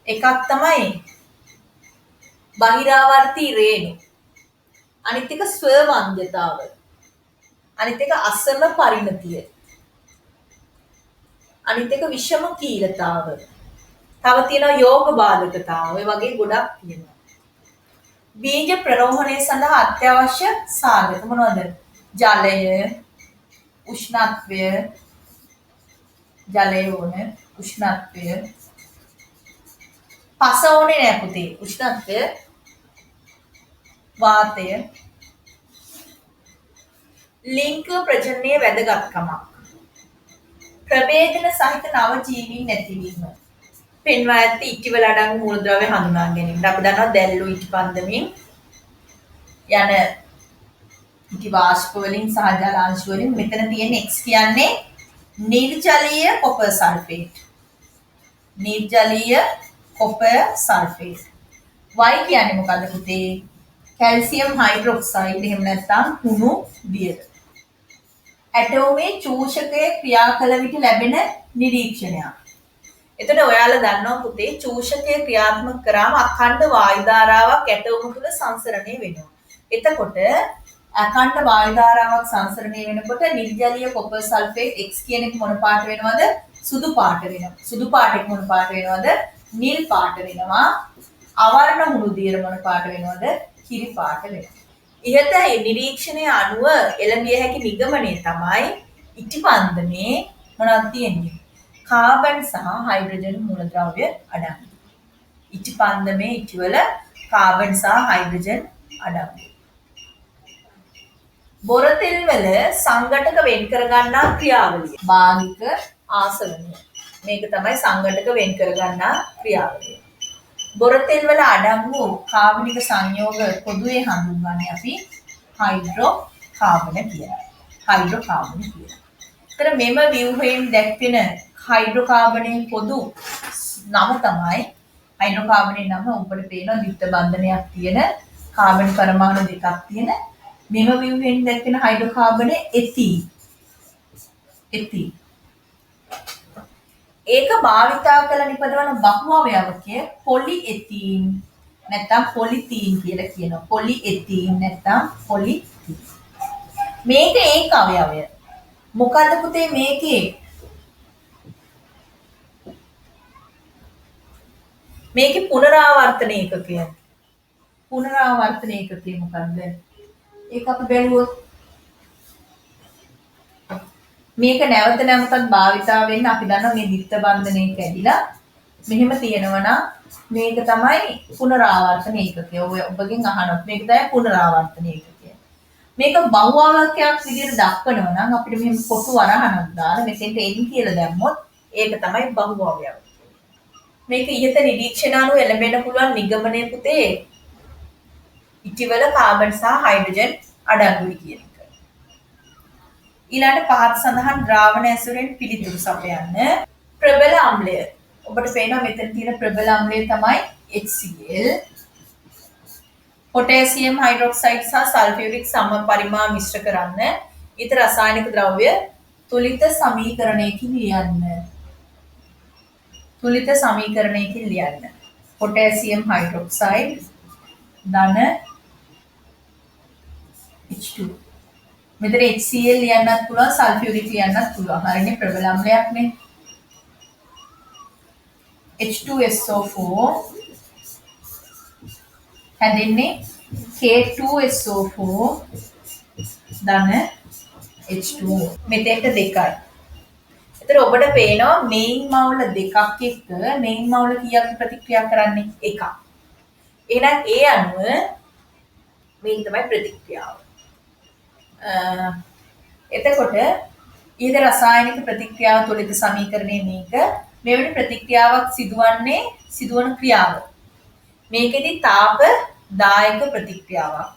එකක් තමයි බහිරාවර්තී රේණු. අනිත් එක ස්වවන්ද්‍යතාව. අනිත් එක අසම පරිණතිය. අනිත් එක විෂම කීලතාව. තව තියෙනවා යෝග බාධකතාව. ඔය වගේ ගොඩක් තියෙනවා. බීජ ප්‍රරෝහණය සඳහා අත්‍යවශ්‍ය සාධක මොනවද? ජලය, උෂ්ණත්වය, ජලය ඕන, උෂ්ණත්වය. පස ඕනේ නෑ පුතේ. උෂ්ණත්වය, වාතය, ලිංග ප්‍රජනනයේ වැදගත්කමක්. ප්‍රභේදන සහිත නව ජීවීන් නැතිවීම. පෙන්වා ඇති ඉටිවල අඩංගු මූලද්‍රව්‍ය හඳුනා ගැනීම. අපි දන්නවා දැල්ලු ඉටි පන්දමින් යන ඉටි වාෂ්ප වලින් සහ ජල අංශ වලින් මෙතන තියෙන X කියන්නේ නිර්ජලීය කොපර් සල්ෆේට්. නිර්ජලීය කොපර් සල්ෆේට්. Y කියන්නේ මොකද්ද පුතේ? කැල්සියම් හයිඩ්‍රොක්සයිඩ් එහෙම නැත්නම් කුණු දියර. ඇටෝමේ චූෂකයේ ක්‍රියා කළ විට ලැබෙන නිරීක්ෂණයක්. එතකොට ඔයාලා දන්නවා පුතේ චූෂකය ක්‍රියාත්මක කරාම අඛණ්ඩ වායු ධාරාවක් ඇටෝම තුල සංසරණය වෙනවා. එතකොට අඛණ්ඩ වායු ධාරාවක් සංසරණය වෙනකොට නිර්ජලීය කොපර් සල්ෆේට් X කියන එක මොන පාට වෙනවද? සුදු පාට වෙනවා. සුදු පාට එක මොන පාට වෙනවද? නිල් පාට වෙනවා. අවර්ණ මුණු දියර මොන පාට වෙනවද? කිරි පාට වෙනවා. ඉහත නිරීක්ෂණයේ අනුව එළඹිය හැකි නිගමනය තමයි ඉටිපන්දමේ මොනවද තියෙන්නේ? කාබන් සහ හයිඩ්‍රජන් මූලද්‍රව්‍ය අඩංගු. ඉටිපන්දමේ ඉටිවල කාබන් සහ හයිඩ්‍රජන් අඩංගු. බොරතෙල් වල සංඝටක වෙන් කර ගන්නා ක්‍රියාවලිය. භාගික ආසවනය. මේක තමයි සංඝටක වෙන් කර ගන්නා ක්‍රියාවලිය. බොරතෙල් වල අඩංගු කාබනික සංයෝග පොදුවේ හඳුන්වන්නේ අපි හයිඩ්‍රෝකාබන කියලා. හයිඩ්‍රෝකාබන කියලා. ඒතර මෙම ව්‍යුහයෙන් දැක්වෙන හයිඩ්‍රෝකාබනයේ පොදු නම තමයි හයිඩ්‍රෝකාබනයේ නම උඹට පේනවා ද්විත්ව බන්ධනයක් තියෙන කාබන් පරමාණු දෙකක් තියෙන මෙම ව්‍යුහයෙන් දැක්වෙන හයිඩ්‍රෝකාබනය එතීන්. එතීන්. ඒක භාවිතා කළ නිපදවන බහු අවයවකය පොලිඑතීන් නැත්නම් පොලිතීන් කියලා කියනවා. පොලිඑතීන් නැත්නම් පොලිතීන්. මේක ඒක අවයවය. මොකද්ද පුතේ මේකේ? මේකේ පුනරාවර්තන ඒකකය. පුනරාවර්තන ඒකකය මොකද්ද? ඒක අපි බැලුවොත් මේක නැවත නැවතත් භාවිතා වෙන්න අපි දන්නවා මේ දිත්ත බන්ධනය කැඩිලා මෙහෙම තියෙනවා නම් මේක තමයි පුනරාවර්තන ඒකකය. ඔබගෙන් අහනොත් මේක තමයි පුනරාවර්තන ඒකකය. මේක බහුවාවකයක් විදිහට දක්වනවා නම් අපිට මෙහෙම කොටු වරහණක් දාලා මෙතෙන්ට එන් කියලා දැම්මොත් ඒක තමයි බහුවාවයක්. මේක ඉහත නිරීක්ෂණ අනුව එළඹෙන්න පුළුවන් නිගමනය පුතේ ඉටිවල කාබන් සහ හයිඩ්‍රජන් අඩංගුයි කියන එක. ඊළඟට පහත් සඳහන් ද්‍රාවණ ඇසුරෙන් පිළිතුරු සපයන්න. ප්‍රබල අම්ලය. ඔබට පේනවා මෙතන තියෙන ප්‍රබල අම්ලය තමයි HCl. පොටෑසියම් හයිඩ්‍රොක්සයිඩ් සහ සල්ෆියුරික් සම පරිමා මිශ්‍ර කරන්න. ඊට රසායනික ද්‍රව්‍ය තුලිත සමීකරණයකින් ලියන්න. තුලිත සමීකරණයකින් ලියන්න. පොටෑසියම් හයිඩ්‍රොක්සයිඩ් ධන H2. මෙතන HCl ලියන්නත් පුළුවන් සල්ෆියුරික් ලියන්නත් පුළුවන්. හරිනේ ප්‍රබල අම්ලයක්නේ. H2SO4 හැදෙන්නේ K2SO4 ධන H2. මෙතෙන්ට දෙකයි. එතන ඔබට පේනවා මේන් මවුල දෙකක් එක්ක මේන් මවුල කීයක් ප්‍රතික්‍රියා කරන්නේ? එකක්. එහෙනම් ඒ අනුව මේක තමයි ප්‍රතික්‍රියාව. එතකොට ඊට රසායනික ප්‍රතික්‍රියාව තුළිත සමීකරණයේ මේක මෙවැනි ප්‍රතික්‍රියාවක් සිදුවන ක්‍රියාව. මේකෙදි තාපදායක ප්‍රතික්‍රියාවක්.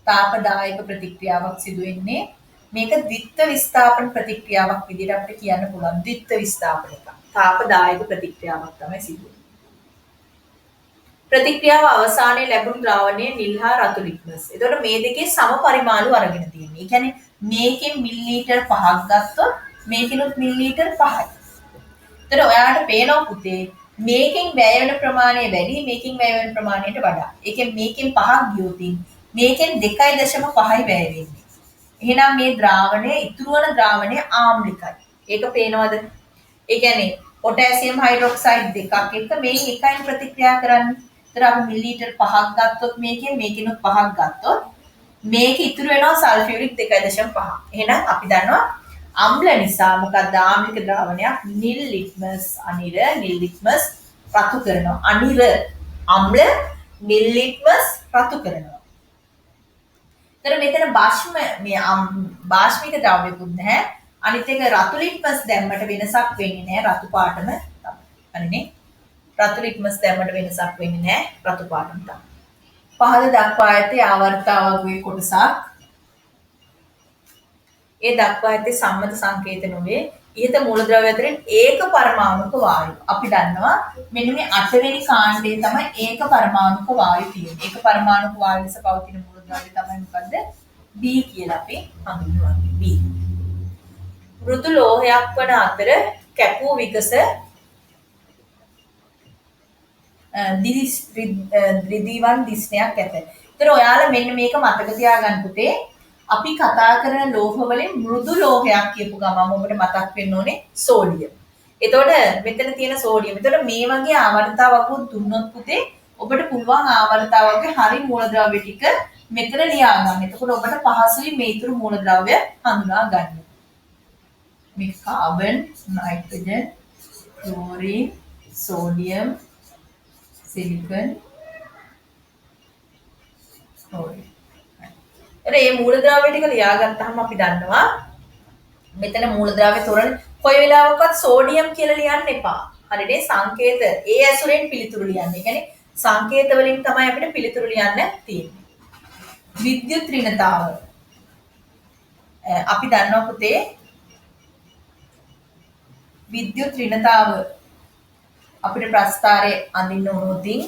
තාපදායක ප්‍රතික්‍රියාවක් සිදු වෙන්නේ මේක ද්විත්ව විස්ථාපන ප්‍රතික්‍රියාවක් විදිහට අපිට කියන්න පුළුවන්. ද්විත්ව විස්ථාපන එක. තාපදායක ප්‍රතික්‍රියාවක් තමයි සිදු වෙන්නේ. ප්‍රතික්‍රියාව අවසානයේ ලැබුණු ද්‍රාවණය නිල් හා රතු ලිට්මස්. එතකොට මේ දෙකේ සම පරිමාණු අරගෙන තියෙන්නේ. ඒ කියන්නේ මේකෙන් මිලිලීටර් 5ක් ගත්තොත් මේකිනුත් මිලිලීටර් 5යි. එතකොට ඔයාලට පේනවා පුතේ මේකෙන් වැය වෙන ප්‍රමාණය වැඩි මේකෙන් වැය වෙන ප්‍රමාණයට වඩා. ඒ කියන්නේ මේකෙන් 5ක් ගියොත් මේකෙන් 2.5යි වැය වෙන්නේ. එහෙනම් මේ ද්‍රාවණය ඉතුරු වන ද්‍රාවණය ආම්ලිකයි. ඒක පේනවද? ඒ කියන්නේ පොටෑසියම් හයිඩ්‍රොක්සයිඩ් දෙකක් එක්ක මේන් එකයින් ප්‍රතික්‍රියා කරන්නේ. ඒතර අපි මිලිලීටර් 5ක් ගත්තොත් මේකිනුත් 5ක් ගත්තොත් මේක ඉතුරු වෙනවා සල්ෆියුරික් 2.5. එහෙනම් අපි දන්නවා අම්ල නිසා මොකක්ද ආම්ලික ද්‍රාවණයක් නිල් ලිට්මස් අනිර නිල් ලිට්මස් රතු කරනවා. අනිර අම්ල නිල් ලිට්මස් රතු කරනවා. ඒතර මෙතන බාෂ්මික ද්‍රව්‍යකුත් නැහැ. අනිත් එක රතු ලිට්මස් දැම්මට වෙනසක් වෙන්නේ නැහැ රතු පාටම තමයි. හරිනේ? රතු ලිට්මස් දැම්මට වෙනසක් වෙන්නේ නැහැ රතු පාටම තමයි. පහළ දක්වා ඇති ආවර්තාවකයේ කොටසක්. ඒ දක්වා ඇති සම්මත සංකේත නොවේ. ඉහත මූලද්‍රව්‍ය අතරින් ඒක පරමාණුක වායු. අපි දන්නවා මෙන්න මේ 8 වෙනි කාණ්ඩයේ තමයි ඒක පරමාණුක වායු තියෙන්නේ. ඒක පරමාණුක වායු ලෙස පවතින මූලද්‍රව්‍ය තමයි මොකද්ද? B කියලා අපි හඳුන්වන්නේ. B. මෘදු ලෝහයක් වන අතර කැපූ විකස ද්විදීවන් දිස්නයක් ඇත. ඒතර ඔයාලා මෙන්න මේක මතක තියාගන්න පුතේ. අපි කතා කරන ලෝහ වලින් මෘදු ලෝහයක් කියපු ගමන් ඔබට මතක් වෙන්න ඕනේ සෝඩියම්. එතකොට මෙතන තියෙන සෝඩියම්. එතකොට මේ වගේ ආවර්තාවක් දුන්නොත් පුතේ ඔබට පුළුවන් ආවර්තාවකේ හරි මූලද්‍රව්‍ය ටික මෙතන ලියා ගන්න. එතකොට ඔබට පහසුයි මේ ඊතුරු මූලද්‍රව්‍ය හඳුනා ගන්න. මේ carbon, nitrogen, chlorine, sodium, silicon, chlorine. මේ මූලද්‍රව්‍ය ටික ලියාගත්තාම අපි දන්නවා මෙතන මූලද්‍රව්‍ය තොරණ කොයි වෙලාවකවත් සෝඩියම් කියලා ලියන්න එපා. හරිනේ? සංකේත ඒ ඇසුරෙන් පිළිතුරු ලියන්න. ඒ කියන්නේ සංකේත වලින් තමයි අපිට පිළිතුරු ලියන්න තියෙන්නේ. විද්‍යුත් ඍණතාව. අපි දන්නවා පුතේ විද්‍යුත් ඍණතාව අපිට ප්‍රස්ථාරයේ අඳින්න උනොතින්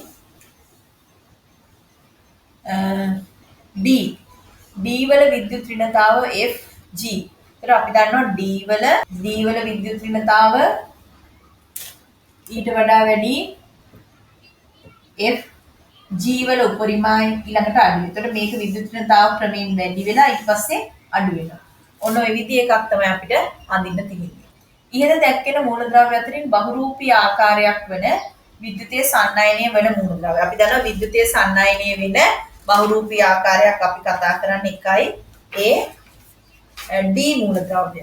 D වල විද්‍යුත් ඍණතාව Fg. ඒතර අපි දන්නවා D වල විද්‍යුත් ඍණතාව ඊට වඩා වැඩි F ජීවල උපරිමයි ඊළඟට අඩු වෙනවා. එතකොට මේක විද්‍යුත්නතාව ක්‍රමයෙන් වැඩි වෙලා ඊට පස්සේ අඩු වෙනවා. ඔන්න ඔය විදිහ එකක් තමයි අපිට අඳින්න තියෙන්නේ. ඉහළ දැක්වෙන මූලද්‍රව්‍ය අතරින් බහුරූපී ආකාරයක් වන විද්‍යුතයේ සන්නයනය වන මූලද්‍රව්‍ය. අපි දන්නවා විද්‍යුතයේ සන්නයනය වෙන බහුරූපී ආකාරයක් අපි කතා කරන්නේ එකයි D මූලද්‍රව්‍ය.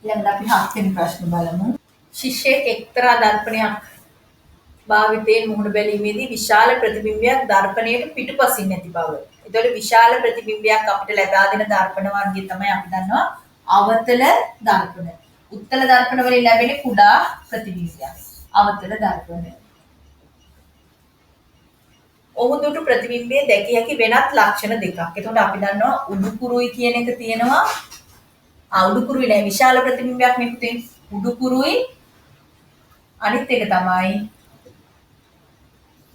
ඊළඟට අපි 7 වෙනි ප්‍රශ්න බලමු. ශිෂ්‍යයෙක් එක්තරා දර්පණයක් භාවිතයෙන් මුහුණ බැලීමේදී විශාල ප්‍රතිබිම්බයක් දර්පණයට පිටුපසින් නැති බව. ඒතකොට විශාල ප්‍රතිබිම්බයක් අපිට ලබා දෙන දර්පණ වර්ගය තමයි අපි දන්නවා අවතල දර්පණ. උත්තල දර්පණ වලින් ලැබෙන කුඩා ප්‍රතිබිම්බයක්. අවතල දර්පණ. ඔහු දුටු ප්‍රතිබිම්බයේ දැකිය හැකි වෙනත් ලක්ෂණ දෙකක්. එතකොට අපි දන්නවා උඩුකුරුයි කියන එක තියෙනවා. උඩුකුරුයි නෑ විශාල ප්‍රතිබිම්බයක් නේ පුතේ. උඩුකුරුයි අනිත් එක තමයි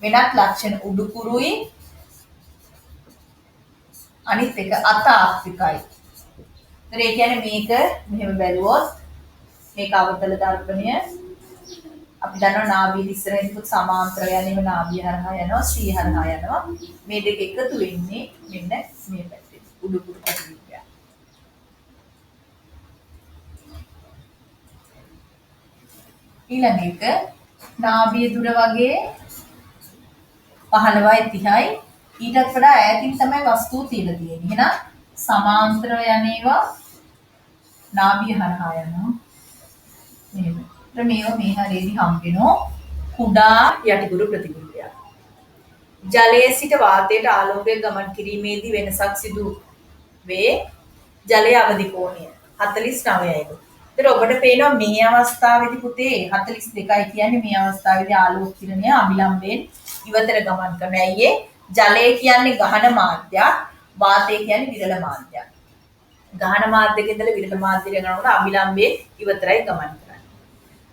වෙනත් ලක්ෂණ උඩුකුරුයි අනිත් එක අතාර්ථිකයි. ඒතර ඒ කියන්නේ මේක මෙහෙම බැලුවොත් මේක අවතල දර්පණය අපි දන්නවා නාභිය ඉස්සරහින් තිබුත් සමාන්තර යන්නේම නාභිය හරහා යනවා ශ්‍රී හරහා යනවා මේ දෙක එකතු වෙන්නේ මෙන්න මේ පැත්තේ උඩුකුරු ප්‍රතිබිම්බය. ඊළඟ එක නාභිය දුර වගේ 15යි 30යි ඊටත් වඩා ඈතින් තමයි වස්තුව තියලා තියෙන්නේ. එහෙනම් සමාන්තරව යන්නේවා නාභිය හරහා යනවා. මෙහෙම. මේව මේ හරියදී හම්බෙනවා කුඩා යටිකුරු ප්‍රතිබිම්බයක්. ජලයේ සිට වාතයට ආලෝකය ගමන් කිරීමේදී වෙනසක් සිදු වේ. ජලයේ අවදි කෝණය 49යි. ඒතර ඔබට පේනවා මේ අවස්ථාවේදී පුතේ 42යි කියන්නේ මේ අවස්ථාවේදී ආලෝක කිරණය අභිලම්බයෙන් ඉවතට ගමන් කරනවා. ඇයි ජලය කියන්නේ ගහන මාධ්‍යයක්, වාතය කියන්නේ විරල මාධ්‍යයක්. ගහන මාධ්‍යක ඉඳලා විරල මාධ්‍යයට යනකොට අභිලම්බයෙන් ඉවතරයි ගමන් කරන්නේ.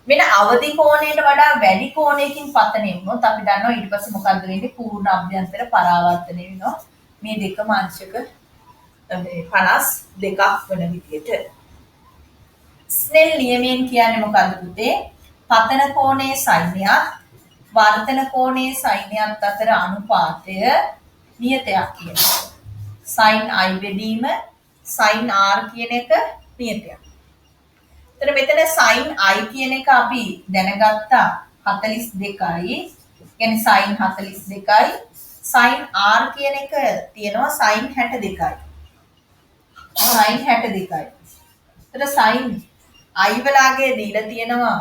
මෙන්න අවදි කෝණයට වඩා වැඩි කෝණයකින් පතනය වුණොත් අපි දන්නවා ඊට පස්සේ මොකද්ද වෙන්නේ? පූර්ණ අභ්‍යන්තර පරාවර්තනය වෙනවා. මේ දෙකම අංශක 52ක් වෙන විදියට. ස්නෙල් නියමයෙන් කියන්නේ මොකද්ද පුතේ? පතන කෝණයේ සයින්යත් වර්තන කෝණයේ සයින්යත් අතර අනුපාතය නියතයක් කියනවා. sin i බෙදීම sin r කියන එක නියතයක්. එතන මෙතන sin i කියන එක අපි දැනගත්තා 42යි. කියන්නේ sin 42යි. sin r කියන එක තියෙනවා sin 62යි. sin 62යි. එතන sin i වලාගේ දීලා තියෙනවා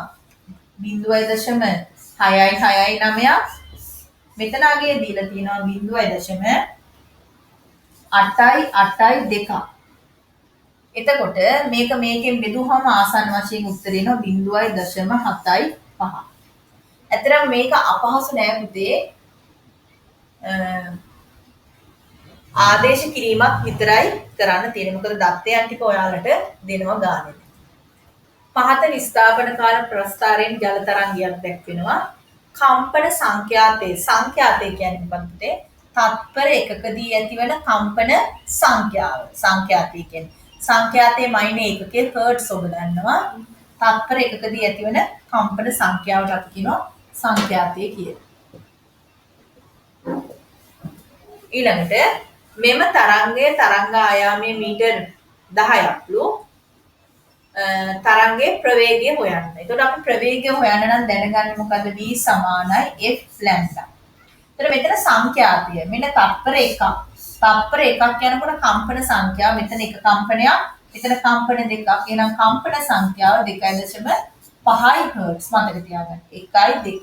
0.669ක්. මෙතනගේ දීලා තියෙනවා 0.882ක්. එතකොට මේක මේකෙන් බෙදුවහම ආසන්න වශයෙන් උත්තර එනවා 0.75. ඇත්තටම මේක අපහසු නෑ පුතේ. ආදේශ කිරීමක් විතරයි කරන්න තියෙන්නේ. මොකද දත්තයන් ටික ඔයාලට දෙනවා ගානේ. පහත විස්ථාපන කාල ප්‍රස්ථාරයෙන් ජල තරංගයක් දැක්වෙනවා. කම්පන සංඛ්‍යාතය කියන්නේ මොකක්ද පුතේ? තත්පර එකකදී ඇතිවන කම්පන සංඛ්‍යාව. සංඛ්‍යාතය කියන්නේ සංඛ්‍යාතයේ මයිනේ ඒකකයේ හර්ට්ස් ඔබ දන්නවා. තත්පර එකකදී ඇතිවන කම්පන සංඛ්‍යාවට අපි කියනවා සංඛ්‍යාතය කියලා. ඊළඟට මෙම තරංගයේ තරංග ආයාමයේ මීටර් 10ක්ලු තරංගයේ ප්‍රවේගය හොයන්න. එතකොට අපි ප්‍රවේගය හොයන්න නම් දැනගන්නේ මොකද්ද? v සමානයි f ලැම්ඩා. එතකොට මෙතන සංඛ්‍යාතය මෙන්න තත්පර එකක්. තත්පර එකක් යනකොට කම්පන සංඛ්‍යාව මෙතන එක කම්පනයක්, මෙතන කම්පන දෙකක්. එහෙනම් කම්පන සංඛ්‍යාව 2.5 හර්ට්ස් මතක තියාගන්න. 1 2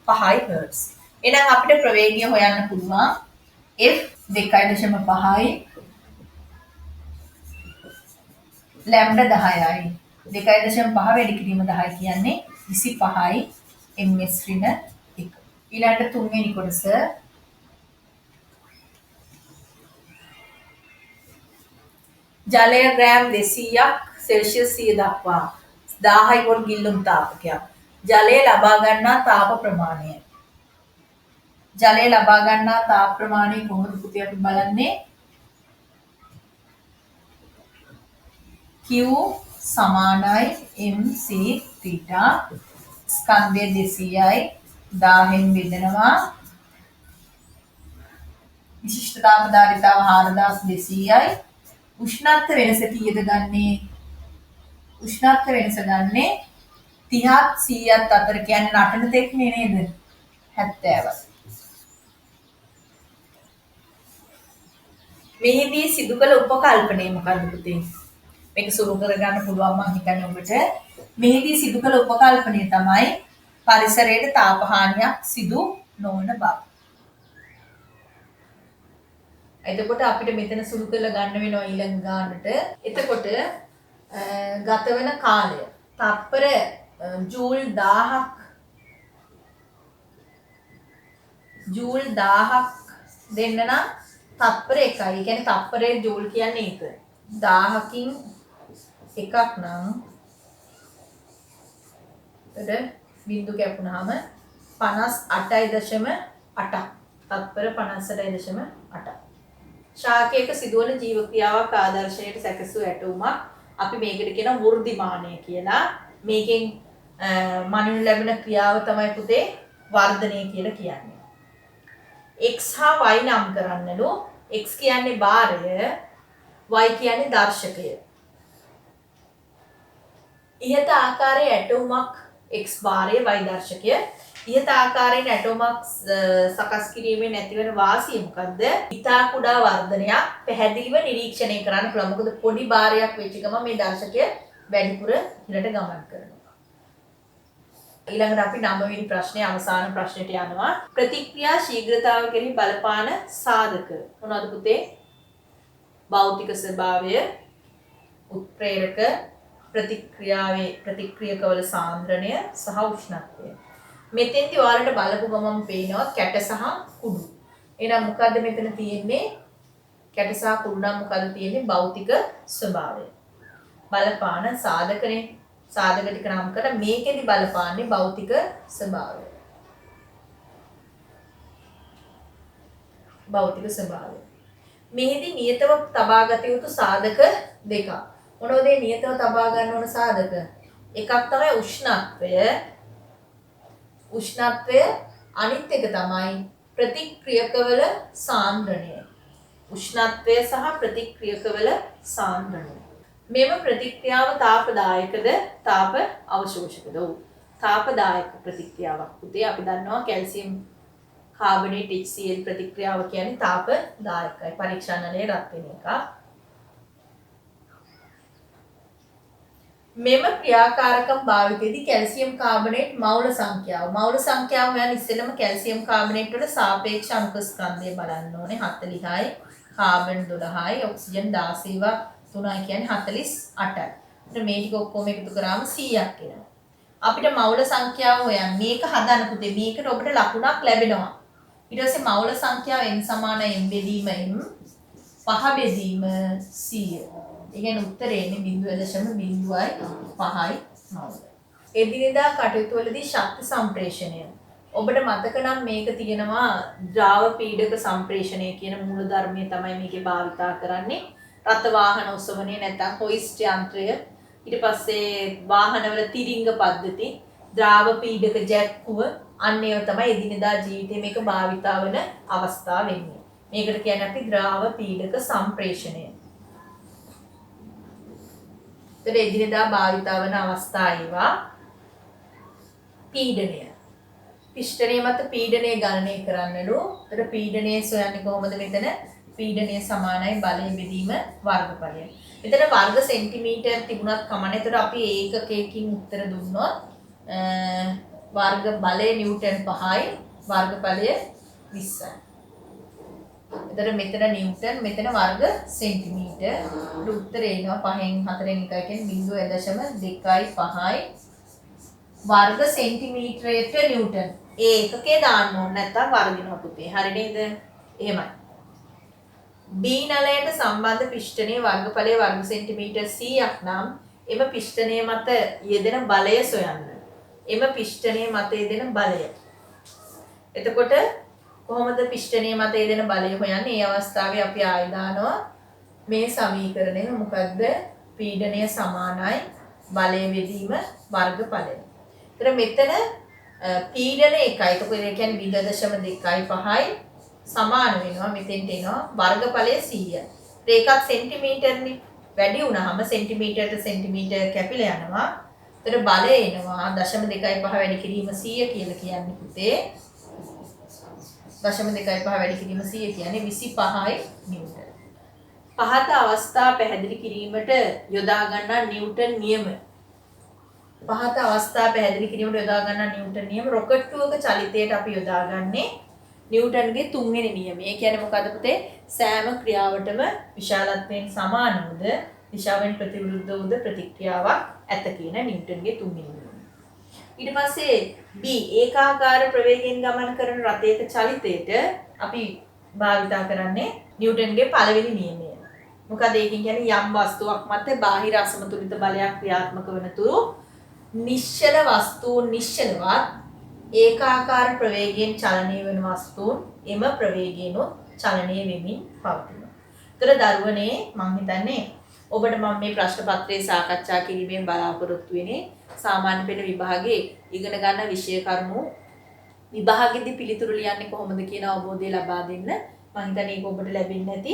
2.5 හර්ට්ස්. එහෙනම් අපිට ප්‍රවේගය හොයන්න පුළුවන් f 2.5 ලැම්ඩා 10යි. 2.5 වැඩි කිරීම 10 කියන්නේ 25යි ms ඍණ 1. ඊළඟට තුන්වෙනි කොටස ජලය ග්‍රෑම් 200ක් සෙල්සියස් 100 දක්වා 1000 වොල්ට් ගිල්ලුම් තාපකයක්. ජලය ලබා ගන්නා තාප ප්‍රමාණය. ජලය ලබා ගන්නා තාප ප්‍රමාණය කොහොමද පුතේ අපි බලන්නේ? Q සමානයි mc θ ස්කන්ධය 200යි 1000න් බෙදනවා විශිෂ්ටතා පදාරිතාව 4200යි. උෂ්ණත්ව වෙනස කීයද ගන්නේ? උෂ්ණත්ව වෙනස ගන්නේ 30ත් 100ත් අතර කියන්නේ නටන තෙක්නේ නේද? 70යි. මෙහිදී සිදු කළ උපකල්පනය මොකක්ද පුතේ? මේක සුරු කරගන්න පුළුවන් මම හිතන්නේ ඔබට. මෙහිදී සිදු කළ උපකල්පනය තමයි පරිසරයට තාප හානියක් සිදු නොවන බව. එතකොට අපිට මෙතන සුළු කරලා ගන්න වෙනවා ඊළඟ ගානට. එතකොට ගත වෙන කාලය තප්පර ජූල් 1000ක් දෙන්න නම් තප්පර 1යි. ඒ කියන්නේ තප්පරේ ජූල් කියන්නේ ඒක. 1000කින් එකක් නම් එතකොට බිංදු කැපුණාම 58.8ක්. තත්පර 58.8ක්. ශාකයක සිදුවන ජීව ක්‍රියාවක් ආදර්ශයට සැකසූ ඇටුමක් අපි මේකට කියන වෘද්ධිමානය කියලා. මේකෙන් මනිනු ලැබෙන ක්‍රියාව තමයි පුතේ වර්ධනය කියලා කියන්නේ. x හා y නම් කරන්නලු. x කියන්නේ භාරය, y කියන්නේ දර්ශකය. ඉහත ආකාරයේ ඇටෝමක් x භාරය y දර්ශකය. ඉහත ආකාරයෙන් ඇටෝමක් සකස් කිරීමෙන් ඇතිවන වාසිය මොකද්ද? ඉතා කුඩා වර්ධනයක් පැහැදිලිව නිරීක්ෂණය කරන්න පුළුවන්. මොකද පොඩි භාරයක් වෙච්ච ගමන් මේ දර්ශකය වැඩිපුර ඉහළට ගමන් කරනවා. ඊළඟට අපි 9 වෙනි ප්‍රශ්නේ අවසාන ප්‍රශ්නෙට යනවා. ප්‍රතික්‍රියා ශීඝ්‍රතාව කෙරෙහි බලපාන සාධක මොනවද පුතේ? භෞතික ස්වභාවය, උත්ප්‍රේරක, ප්‍රතික්‍රියකවල සාන්ද්‍රණය සහ උෂ්ණත්වය. මෙතෙන්දි ඔයාලට බලපු ගමන් පේනවා කැට සහ කුඩු. එහෙනම් මොකද්ද මෙතන තියෙන්නේ? කැට සහ කුඩු නම් මොකද්ද තියෙන්නේ? භෞතික ස්වභාවය. බලපාන සාධකනේ. සාධක ටික නම් කර මේකෙදි බලපාන්නේ භෞතික ස්වභාවය. භෞතික ස්වභාවය. මෙහිදී නියතව තබාගත යුතු සාධක දෙකක්. මොනවද මේ නියතව තබා ගන්න ඕන සාධක? එකක් තමයි උෂ්ණත්වය. අනිත් එක තමයි ප්‍රතික්‍රියකවල සාන්ද්‍රණය. උෂ්ණත්වය සහ ප්‍රතික්‍රියකවල සාන්ද්‍රණය. මෙම ප්‍රතික්‍රියාව තාපදායකද තාප අවශෝෂකද? තාපදායක ප්‍රතික්‍රියාවක්. පුතේ අපි දන්නවා කැල්සියම් කාබනේට් HCl ප්‍රතික්‍රියාව කියන්නේ තාපදායකයි. පරීක්ෂානලයේ රත් වෙන එක. මෙම ක්‍රියාකාරකම් භාවිතයේදී කැල්සියම් කාබනේට් මවුල සංඛ්‍යාව යන ඉස්සෙල්ලම කැල්සියම් කාබනේට් වල සාපේක්ෂ අණුක ස්කන්ධය බලන්න ඕනේ. 40යි, කාබන් 12යි, ඔක්සිජන් 16ව 3යි කියන්නේ 48යි. එතන මේ ටික ඔක්කොම එකතු කරාම 100ක් එනවා. අපිට මවුල සංඛ්‍යාව හොයන්න. මේක හදන්න පුතේ. මේකට ඔබට ලකුණක් ලැබෙනවා. ඊට පස්සේ මවුල සංඛ්‍යාව n සමාන m බෙදීම m 5 බෙදීම 100. ඒ කියන්නේ උත්තරේ එන්නේ 0.05යි මවුල. එදිනෙදා කටයුතු වලදී ශක්ති සම්ප්‍රේෂණය. ඔබට මතක නම් මේක තියෙනවා ද්‍රාව පීඩක සම්ප්‍රේෂණය කියන මූල ධර්මය තමයි මේකේ භාවිතා කරන්නේ. රථ වාහන ඔසවන්නේ නැත්නම් හොයිස්ට් යන්ත්‍රය, ඊට පස්සේ වාහනවල තිරිංග පද්ධති, ද්‍රාව පීඩක ජැක්කුව, අන්න ඒවා තමයි එදිනෙදා ජීවිතේ මේක භාවිතා වෙන අවස්ථාව වෙන්නේ. මේකට කියන්නේ අපි ද්‍රාව පීඩක සම්ප්‍රේෂණය. ඒතර එදිනෙදා භාවිතා වෙන අවස්ථා ඒවා. පීඩනය. පිෂ්ඨණය මත පීඩනය ගණනය කරන්නලු. ඒතර පීඩනය සොයන්නේ කොහොමද මෙතන? පීඩනය සමානයි බලය බෙදීම වර්ගඵලය. එතන වර්ග සෙන්ටිමීටර් තිබුණත් කමන්නේ. ඒතර අපි ඒකකයකින් උත්තර දුන්නොත් වර්ග බලය නිව්ටන් 5යි වර්ගඵලය 20යි. එතන මෙතන නිව්ටන් මෙතන වර්ග සෙන්ටිමීටර්. උත්තරේ එනවා 5න් 4න් 1 කියන්නේ 0.25යි වර්ග සෙන්ටිමීටරයට නිව්ටන්. ඒ ඒකකේ දාන්න ඕන නැත්නම් වර්ධිනවා පුතේ. හරි නේද? එහෙමයි. B නලයට සම්බන්ධ පිෂ්ඨනයේ වර්ගඵලයේ වර්ග සෙන්ටිමීටර් 100ක් නම් එම පිෂ්ඨනය මත යෙදෙන බලය සොයන්න. එම පිෂ්ඨනය මත යෙදෙන බලය. එතකොට කොහොමද පිෂ්ඨනය මත යෙදෙන බලය හොයන්නේ? මේ අවස්ථාවේ අපි ආයෙ දානවා මේ සමීකරණය මොකද්ද? පීඩනය සමානයි බලය බෙදීම වර්ගඵලය. ඒතර මෙතන පීඩනය 1යි. ඒක කියන්නේ 0.25යි සමාන වෙනවා මෙතෙන්ට එනවා වර්ගඵලය 100. ඒකත් සෙන්ටිමීටර්නේ. වැඩි වුණාම සෙන්ටිමීටරට සෙන්ටිමීටර කැපිලා යනවා. ඒතර බලය එනවා 0.25 වැඩි කිරීම 100 කියලා කියන්නේ පුතේ. 0.25 වැඩි කිරීම 100 කියන්නේ 25යි නිව්ටන්. පහත අවස්ථා පැහැදිලි කිරීමට යොදා ගන්නා නිව්ටන් නියම. පහත අවස්ථා පැහැදිලි කිරීමට යොදා ගන්නා නිව්ටන් නියම රොකට්ටුවක චලිතයට අපි යොදාගන්නේ නිව්ටන්ගේ තුන්වෙනි නියමය. ඒ කියන්නේ මොකද්ද පුතේ? සෑම ක්‍රියාවටම විශාලත්වයෙන් සමාන වූද දිශාවෙන් ප්‍රතිවිරුද්ධ වූද ප්‍රතික්‍රියාවක් ඇත කියන නිව්ටන්ගේ තුන්වෙනි නියමය. ඊට පස්සේ B ඒකාකාර ප්‍රවේගයෙන් ගමන් කරන රථයක චලිතයට අපි භාවිතා කරන්නේ නිව්ටන්ගේ පළවෙනි නියමය. මොකද ඒකෙන් කියන්නේ යම් වස්තුවක් මත බාහිර අසමතුලිත බලයක් ක්‍රියාත්මක වන තුරු නිශ්චල වස්තුන් නිශ්චලවත් ඒකාකාර ප්‍රවේගයෙන් චලනය වන වස්තුන් එම ප්‍රවේගයෙන් චලනය වෙමින් පවතිනවා. ඒතර දරුවනේ මම හිතන්නේ ඔබට මම මේ ප්‍රශ්න පත්‍රය සාකච්ඡා කිරීමෙන් බලාපොරොත්තු වෙන්නේ සාමාන්‍ය පෙළ විභාගයේ ඉගෙන ගන්න විෂය කරුණු විභාගෙදි පිළිතුරු ලියන්නේ කොහොමද කියන අවබෝධය ලබා දෙන්න. මම හිතන්නේ ඒක ඔබට ලැබෙන්නේ නැති